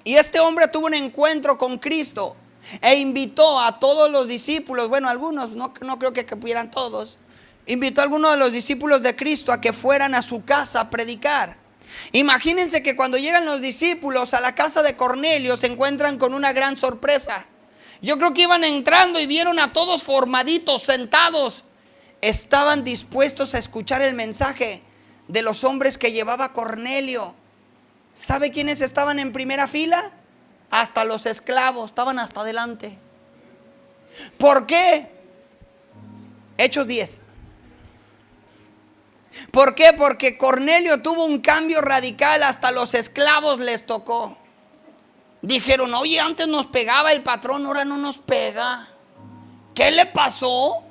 Y este hombre tuvo un encuentro con Cristo e invitó a todos los discípulos, bueno, algunos, no creo que pudieran todos. Invitó a algunos de los discípulos de Cristo a que fueran a su casa a predicar. Imagínense que cuando llegan los discípulos a la casa de Cornelio se encuentran con una gran sorpresa. Yo creo que iban entrando y vieron a todos formaditos, sentados. Estaban dispuestos a escuchar el mensaje de los hombres que llevaba Cornelio. ¿Sabe quiénes estaban en primera fila? Hasta los esclavos, estaban hasta adelante. ¿Por qué? Hechos 10. ¿Por qué? Porque Cornelio tuvo un cambio radical, hasta los esclavos les tocó. Dijeron: oye, antes nos pegaba el patrón, ahora no nos pega. ¿Qué le pasó?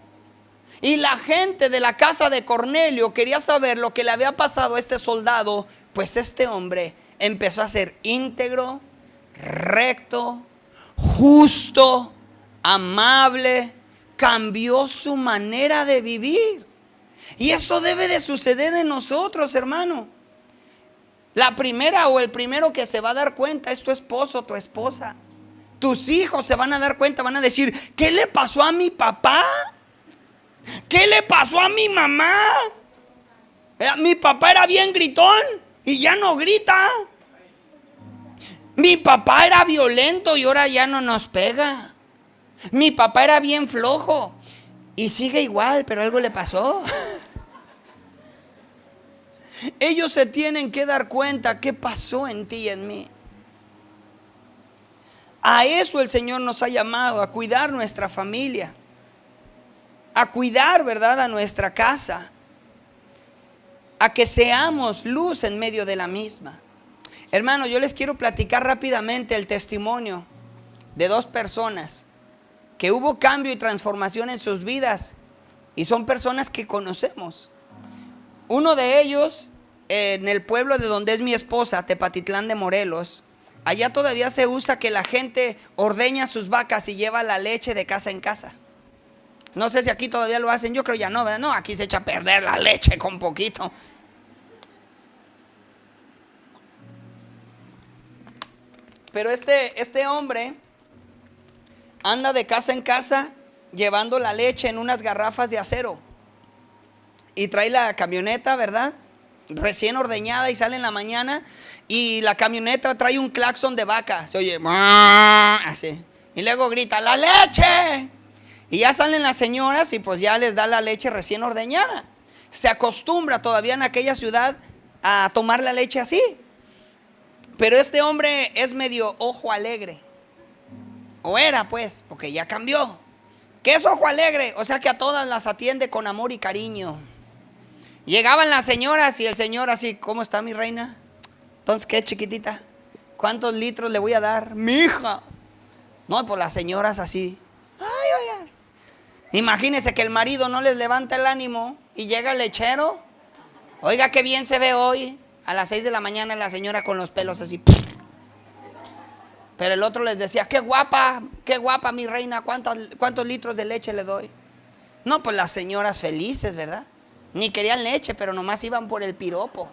Y la gente de la casa de Cornelio quería saber lo que le había pasado a este soldado. Pues este hombre empezó a ser íntegro, recto, justo, amable. Cambió su manera de vivir. Y eso debe de suceder en nosotros, hermano. La primera o el primero que se va a dar cuenta es tu esposo, tu esposa. Tus hijos se van a dar cuenta, van a decir: ¿qué le pasó a mi papá? ¿Qué le pasó a mi mamá? Mi papá era bien gritón y ya no grita. Mi papá era violento y ahora ya no nos pega. Mi papá era bien flojo y sigue igual, pero algo le pasó. Ellos se tienen que dar cuenta qué pasó en ti y en mí. A eso el Señor nos ha llamado, a cuidar nuestra familia, a cuidar, ¿verdad?, a nuestra casa, a que seamos luz en medio de la misma. Hermanos, yo les quiero platicar rápidamente el testimonio de dos personas que hubo cambio y transformación en sus vidas y son personas que conocemos. Uno de ellos en el pueblo de donde es mi esposa, Tepatitlán de Morelos. Allá todavía se usa que la gente ordeña sus vacas y lleva la leche de casa en casa. No sé si aquí todavía lo hacen, yo creo ya no, ¿verdad? No, aquí se echa a perder la leche con poquito. Pero este hombre anda de casa en casa llevando la leche en unas garrafas de acero. Y trae la camioneta, ¿verdad?, recién ordeñada, y sale en la mañana y la camioneta trae un claxon de vaca. Se oye así. Y luego grita, ¡la leche! Y ya salen las señoras y pues ya les da la leche recién ordeñada. Se acostumbra todavía en aquella ciudad a tomar la leche así. Pero este hombre es medio ojo alegre. O era pues, porque ya cambió. ¿Qué es ojo alegre? O sea que a todas las atiende con amor y cariño. Llegaban las señoras y el señor así, ¿cómo está mi reina? Entonces, ¿qué, chiquitita? ¿Cuántos litros le voy a dar? Mi hija. No, pues las señoras así. Ay. Imagínense que el marido no les levanta el ánimo y llega el lechero. Oiga, qué bien se ve hoy. A las 6 de la mañana la señora con los pelos así. Pero el otro les decía, qué guapa mi reina, ¿cuántos litros de leche le doy? No, pues las señoras felices, ¿verdad? Ni querían leche, pero nomás iban por el piropo.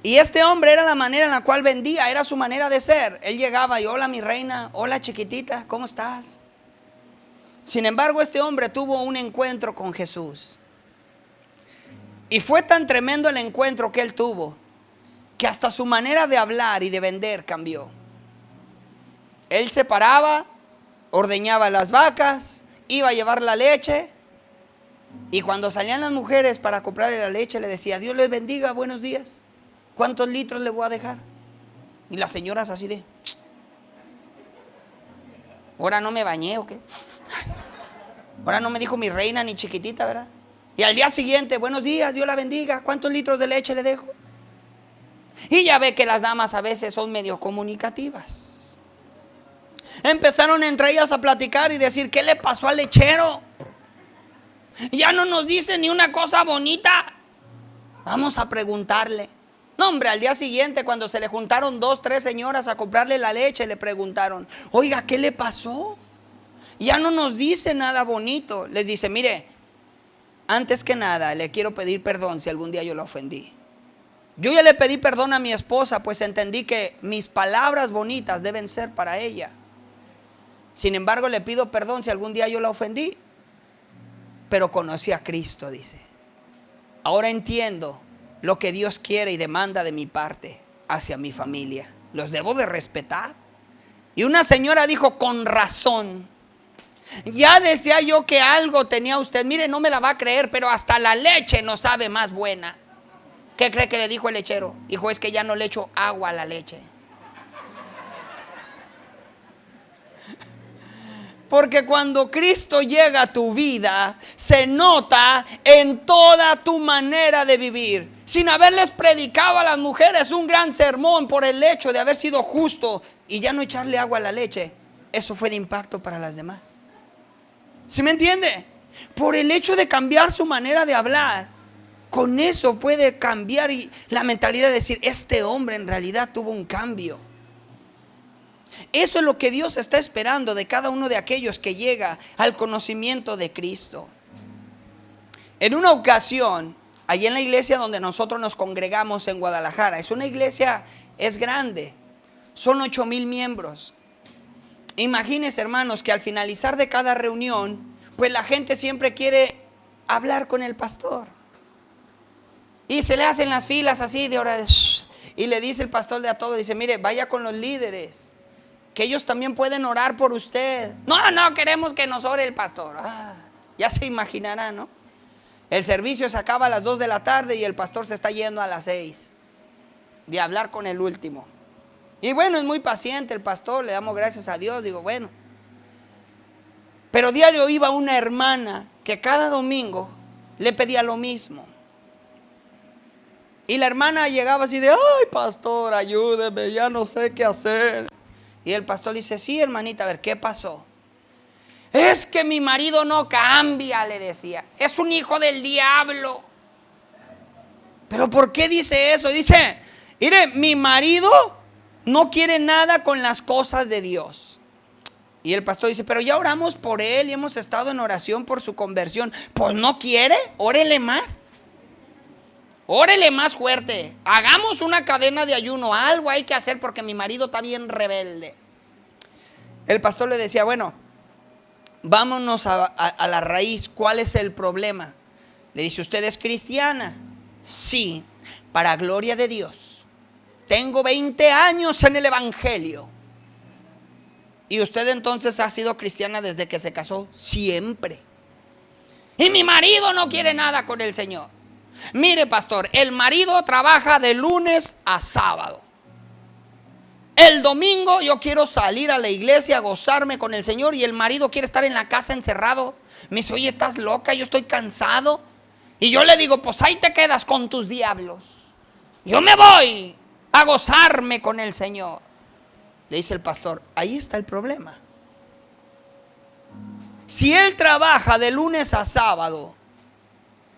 Y este hombre era la manera en la cual vendía, era su manera de ser. Él llegaba y, hola mi reina, hola chiquitita, ¿cómo estás? Sin embargo, este hombre tuvo un encuentro con Jesús. Y fue tan tremendo el encuentro que él tuvo, que hasta su manera de hablar y de vender cambió. Él se paraba, ordeñaba las vacas, iba a llevar la leche. Y cuando salían las mujeres para comprarle la leche, le decía, Dios les bendiga, buenos días. ¿Cuántos litros le voy a dejar? Y las señoras así de, ¿ahora no me bañé o qué? Ahora no me dijo mi reina ni chiquitita, ¿verdad? Y al día siguiente, buenos días, Dios la bendiga, ¿cuántos litros de leche le dejo? Y ya ve que las damas a veces son medio comunicativas. Empezaron entre ellas a platicar y decir, ¿qué le pasó al lechero? Ya no nos dice ni una cosa bonita. Vamos a preguntarle. No, hombre, al día siguiente cuando se le juntaron 2, 3 señoras a comprarle la leche, le preguntaron, oiga, ¿qué le pasó? Ya no nos dice nada bonito. Les dice, mire, antes que nada le quiero pedir perdón si algún día yo la ofendí. Yo ya le pedí perdón a mi esposa, pues entendí que mis palabras bonitas deben ser para ella. Sin embargo, le pido perdón si algún día yo la ofendí. Pero conocí a Cristo, dice. Ahora entiendo lo que Dios quiere y demanda de mi parte hacia mi familia. Los debo de respetar. Y una señora dijo, con razón. Ya decía yo que algo tenía usted. Mire, no me la va a creer, pero hasta la leche no sabe más buena. ¿Qué cree que le dijo el lechero? Dijo, es que ya no le echo agua a la leche. Porque cuando Cristo llega a tu vida, se nota en toda tu manera de vivir. Sin haberles predicado a las mujeres un gran sermón por el hecho de haber sido justo y ya no echarle agua a la leche, eso fue de impacto para las demás. ¿Sí me entiende? Por el hecho de cambiar su manera de hablar, con eso puede cambiar la mentalidad de decir, este hombre en realidad tuvo un cambio. Eso es lo que Dios está esperando de cada uno de aquellos que llega al conocimiento de Cristo. En una ocasión, allí en la iglesia donde nosotros nos congregamos en Guadalajara, es una iglesia, es grande, son 8,000 miembros. Imagínense, hermanos, que al finalizar de cada reunión, pues la gente siempre quiere hablar con el pastor. Y se le hacen las filas así de horas. Y le dice el pastor de a todos, dice, mire, vaya con los líderes. que ellos también pueden orar por usted. No queremos que nos ore el pastor. Ya se imaginará, ¿no? El servicio se acaba a las 2 de la tarde y el pastor se está yendo a las 6 de hablar con el último. Y bueno, es muy paciente el pastor, le damos gracias a Dios, digo, bueno. Pero diario iba una hermana que cada domingo le pedía lo mismo. Y la hermana llegaba así de, ay pastor, ayúdeme, ya no sé qué hacer. Y el pastor dice, sí hermanita, a ver, ¿qué pasó? Es que mi marido no cambia, le decía. Es un hijo del diablo. ¿Pero por qué dice eso? Dice, mire, mi marido no quiere nada con las cosas de Dios. Y el pastor dice, pero ya oramos por él y hemos estado en oración por su conversión. Pues no quiere, órele más. Órele más fuerte. Hagamos una cadena de ayuno. Algo hay que hacer porque mi marido está bien rebelde. El pastor le decía, bueno, vámonos a la raíz. ¿Cuál es el problema? Le dice, ¿usted es cristiana? Sí, para gloria de Dios. Tengo 20 años en el evangelio. ¿Y usted entonces ha sido cristiana desde que se casó? Siempre. Y mi marido no quiere nada con el Señor. Mire pastor, el marido trabaja de lunes a sábado. El domingo yo quiero salir a la iglesia a gozarme con el Señor y el marido quiere estar en la casa encerrado. Me dice, oye, ¿estás loca? Yo estoy cansado. Y yo le digo, pues ahí te quedas con tus diablos. Yo me voy a gozarme con el Señor. Le dice el pastor, ahí está el problema. Si él trabaja de lunes a sábado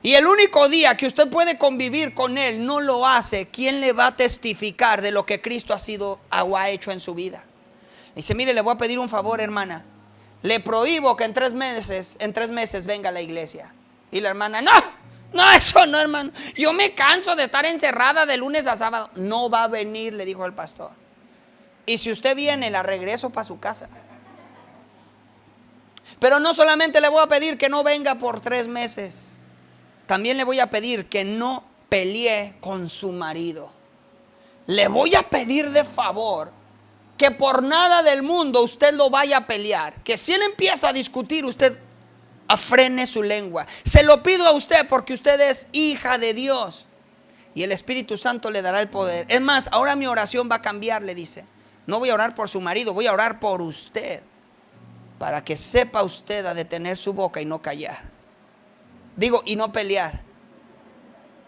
y el único día que usted puede convivir con él no lo hace, ¿quién le va a testificar de lo que Cristo ha sido o ha hecho en su vida? Dice, mire, le voy a pedir un favor, hermana. Le prohíbo que en 3 meses venga a la iglesia. Y la hermana, no, eso no, hermano. Yo me canso de estar encerrada de lunes a sábado. No va a venir, le dijo el pastor. Y si usted viene, la regreso para su casa. Pero no solamente le voy a pedir que no venga por 3 meses. También le voy a pedir que no pelee con su marido. Le voy a pedir de favor que por nada del mundo usted lo vaya a pelear. Que si él empieza a discutir, usted afrene su lengua. Se lo pido a usted porque usted es hija de Dios. Y el Espíritu Santo le dará el poder. Es más, ahora mi oración va a cambiar, le dice. No voy a orar por su marido, voy a orar por usted. Para que sepa usted a detener su boca y no callar. Digo, y no pelear.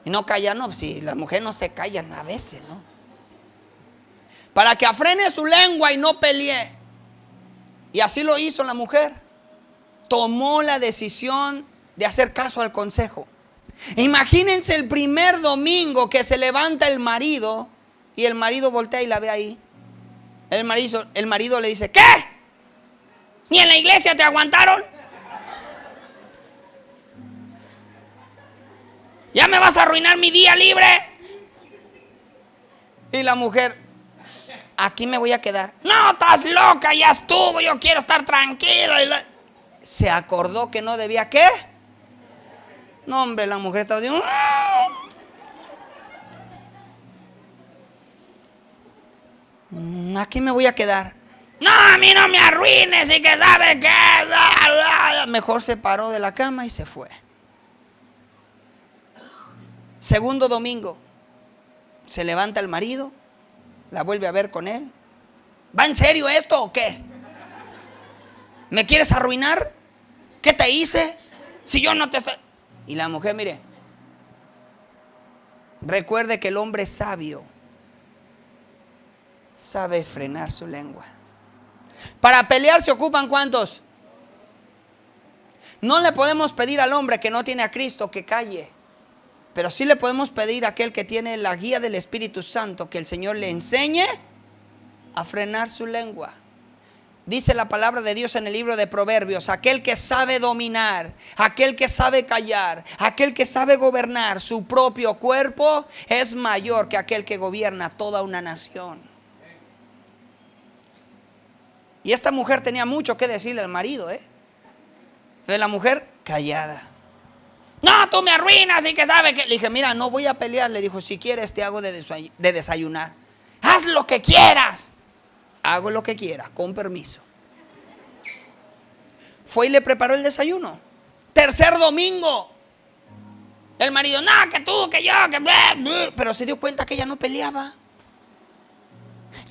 Y no callar, no, si las mujeres no se callan a veces, ¿no? Para que afrene su lengua y no pelee. Y así lo hizo la mujer. Tomó la decisión de hacer caso al consejo. Imagínense el primer domingo que se levanta el marido y el marido voltea y la ve ahí. El marido le dice, ¿qué? ¿Ni en la iglesia te aguantaron? ¿Ya me vas a arruinar mi día libre? Y la mujer, aquí me voy a quedar. No, estás loca, ya estuvo, yo quiero estar tranquila. Se acordó que no debía, ¿qué? No, hombre, la mujer estaba diciendo, aquí me voy a quedar. No, a mí no me arruines y que sabe qué. Mejor se paró de la cama y se fue. Segundo domingo, se levanta el marido, la vuelve a ver con él. ¿Va en serio esto o qué? ¿Me quieres arruinar? ¿Qué te hice? Si yo no te estoy... Y la mujer, mire, recuerde que el hombre sabio sabe frenar su lengua. Para pelear se ocupan ¿cuántos? No le podemos pedir al hombre que no tiene a Cristo que calle. Pero sí le podemos pedir a aquel que tiene la guía del Espíritu Santo que el Señor le enseñe a frenar su lengua. Dice la palabra de Dios en el libro de Proverbios, aquel que sabe dominar, aquel que sabe callar, aquel que sabe gobernar su propio cuerpo es mayor que aquel que gobierna toda una nación. Y esta mujer tenía mucho que decirle al marido, Pero la mujer callada. No, tú me arruinas y que sabe que... Le dije, mira, no voy a pelear. Le dijo, si quieres te hago de desayunar. Haz lo que quieras. hago lo que quiera, con permiso. Fue y le preparó el desayuno. Tercer domingo. El marido, no, que tú, que yo, que bla, bla. Pero se dio cuenta que ella no peleaba.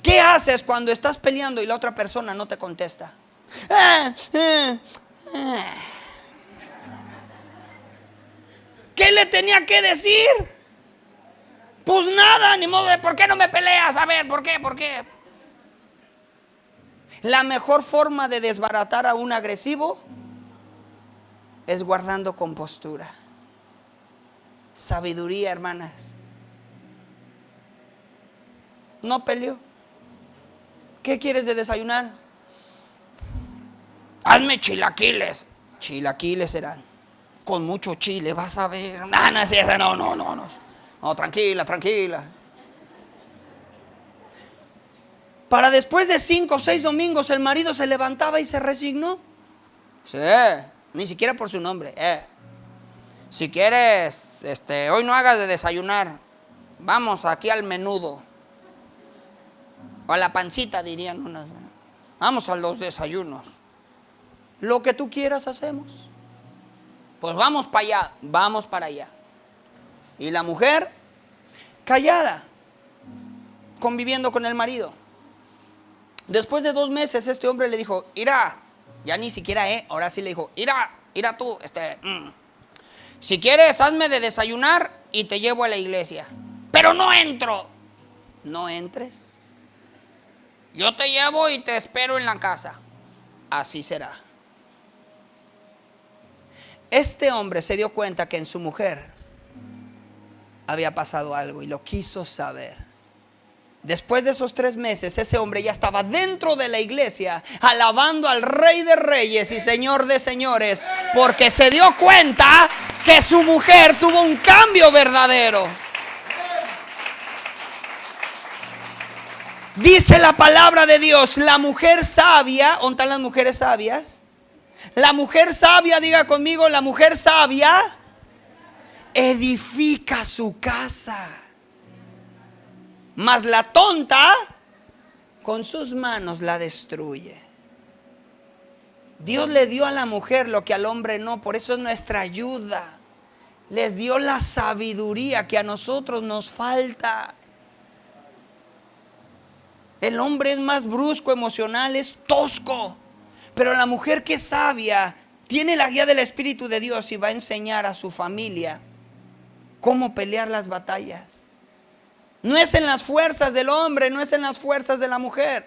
¿Qué haces cuando estás peleando y la otra persona no te contesta? ¿Qué le tenía que decir? Pues nada, ni modo de ¿por qué no me peleas? A ver, ¿por qué? ¿Por qué? La mejor forma de desbaratar a un agresivo es guardando compostura. Sabiduría, hermanas. No peleó. ¿Qué quieres de desayunar? Hazme chilaquiles. Chilaquiles serán. Con mucho chile, vas a ver. No es cierto, no. No, tranquila. Para después de 5 o 6 domingos el marido se levantaba y se resignó. Sí, ni siquiera por su nombre. Si quieres, hoy no hagas de desayunar. Vamos aquí al menudo. O a la pancita dirían unas. Vamos a los desayunos. Lo que tú quieras hacemos. Pues vamos para allá, vamos para allá. Y la mujer, callada, conviviendo con el marido. Después de 2 meses este hombre le dijo, irá, ya ni siquiera ahora sí le dijo, irá tú, si quieres hazme de desayunar y te llevo a la iglesia, pero no entro. No entres, yo te llevo y te espero en la casa. Así será. Este hombre se dio cuenta que en su mujer había pasado algo y lo quiso saber. Después de esos 3 meses, ese hombre ya estaba dentro de la iglesia, alabando al Rey de Reyes y Señor de Señores, porque se dio cuenta que su mujer tuvo un cambio verdadero. Dice la palabra de Dios, la mujer sabia, ¿dónde están las mujeres sabias? La mujer sabia, diga conmigo, la mujer sabia edifica su casa. Mas la tonta con sus manos la destruye. Dios le dio a la mujer lo que al hombre no, por eso es nuestra ayuda. Les dio la sabiduría que a nosotros nos falta. El hombre es más brusco, emocional, es tosco. Pero la mujer que es sabia tiene la guía del Espíritu de Dios y va a enseñar a su familia cómo pelear las batallas. No es en las fuerzas del hombre, no es en las fuerzas de la mujer.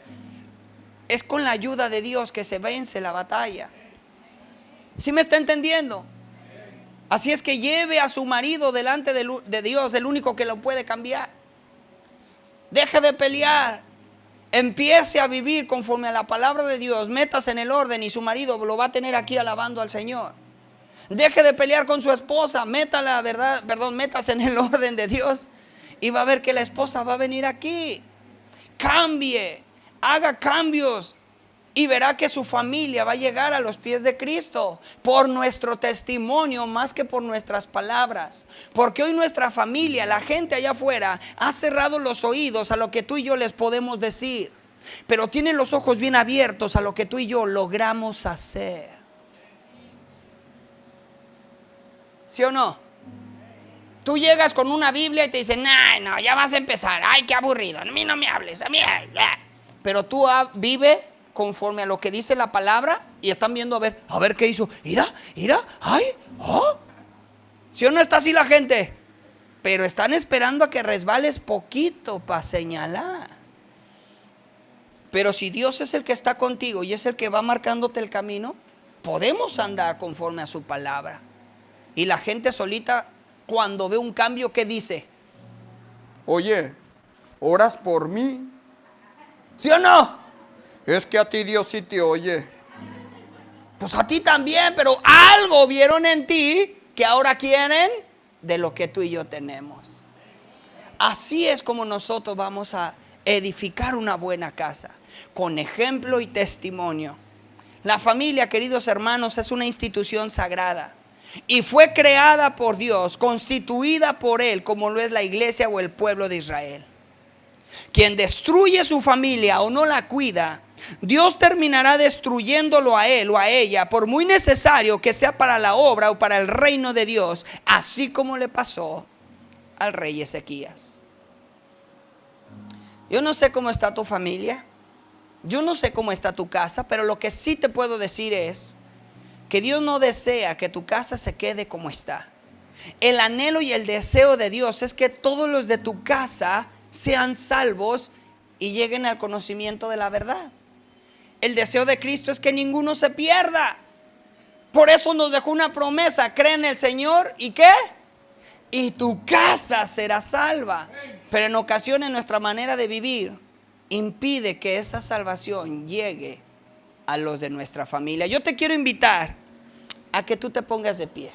Es con la ayuda de Dios que se vence la batalla. ¿Sí me está entendiendo? Así es que lleve a su marido delante de Dios, el único que lo puede cambiar. Deje de pelear. Empiece a vivir conforme a la palabra de Dios. Métase en el orden y su marido lo va a tener aquí alabando al Señor. Deje de pelear con su esposa. Métase en el orden de Dios. Y va a ver que la esposa va a venir aquí. Cambie, haga cambios y verá que su familia va a llegar a los pies de Cristo por nuestro testimonio más que por nuestras palabras. Porque hoy nuestra familia, la gente allá afuera, ha cerrado los oídos a lo que tú y yo les podemos decir, pero tienen los ojos bien abiertos a lo que tú y yo logramos hacer. ¿Sí o no? Tú llegas con una Biblia y te dicen, no, ya vas a empezar. Ay, qué aburrido. A mí no me hables. A mí. Pero tú vive conforme a lo que dice la palabra y están viendo a ver qué hizo. Mira, ay, oh. ¿Sí o no está así la gente? Pero están esperando a que resbales poquito para señalar. Pero si Dios es el que está contigo y es el que va marcándote el camino, podemos andar conforme a su palabra. Y la gente solita, cuando ve un cambio, ¿qué dice? Oye, ¿oras por mí? ¿Sí o no? Es que a ti Dios sí te oye. Pues a ti también, pero algo vieron en ti que ahora quieren de lo que tú y yo tenemos. Así es como nosotros vamos a edificar una buena casa, con ejemplo y testimonio. La familia, queridos hermanos, es una institución sagrada. Y fue creada por Dios, constituida por Él, como lo es la iglesia o el pueblo de Israel. quien destruye su familia o no la cuida, Dios terminará destruyéndolo a él o a ella, por muy necesario que sea para la obra o para el reino de Dios, así como le pasó al rey Ezequías. Yo no sé cómo está tu familia, yo no sé cómo está tu casa, pero lo que sí te puedo decir es que Dios no desea que tu casa se quede como está. El anhelo y el deseo de Dios es que todos los de tu casa sean salvos y lleguen al conocimiento de la verdad. El deseo de Cristo es que ninguno se pierda. Por eso nos dejó una promesa: cree en el Señor y ¿qué? Y tu casa será salva. Pero en ocasiones nuestra manera de vivir impide que esa salvación llegue a los de nuestra familia. Yo te quiero invitar a que tú te pongas de pie.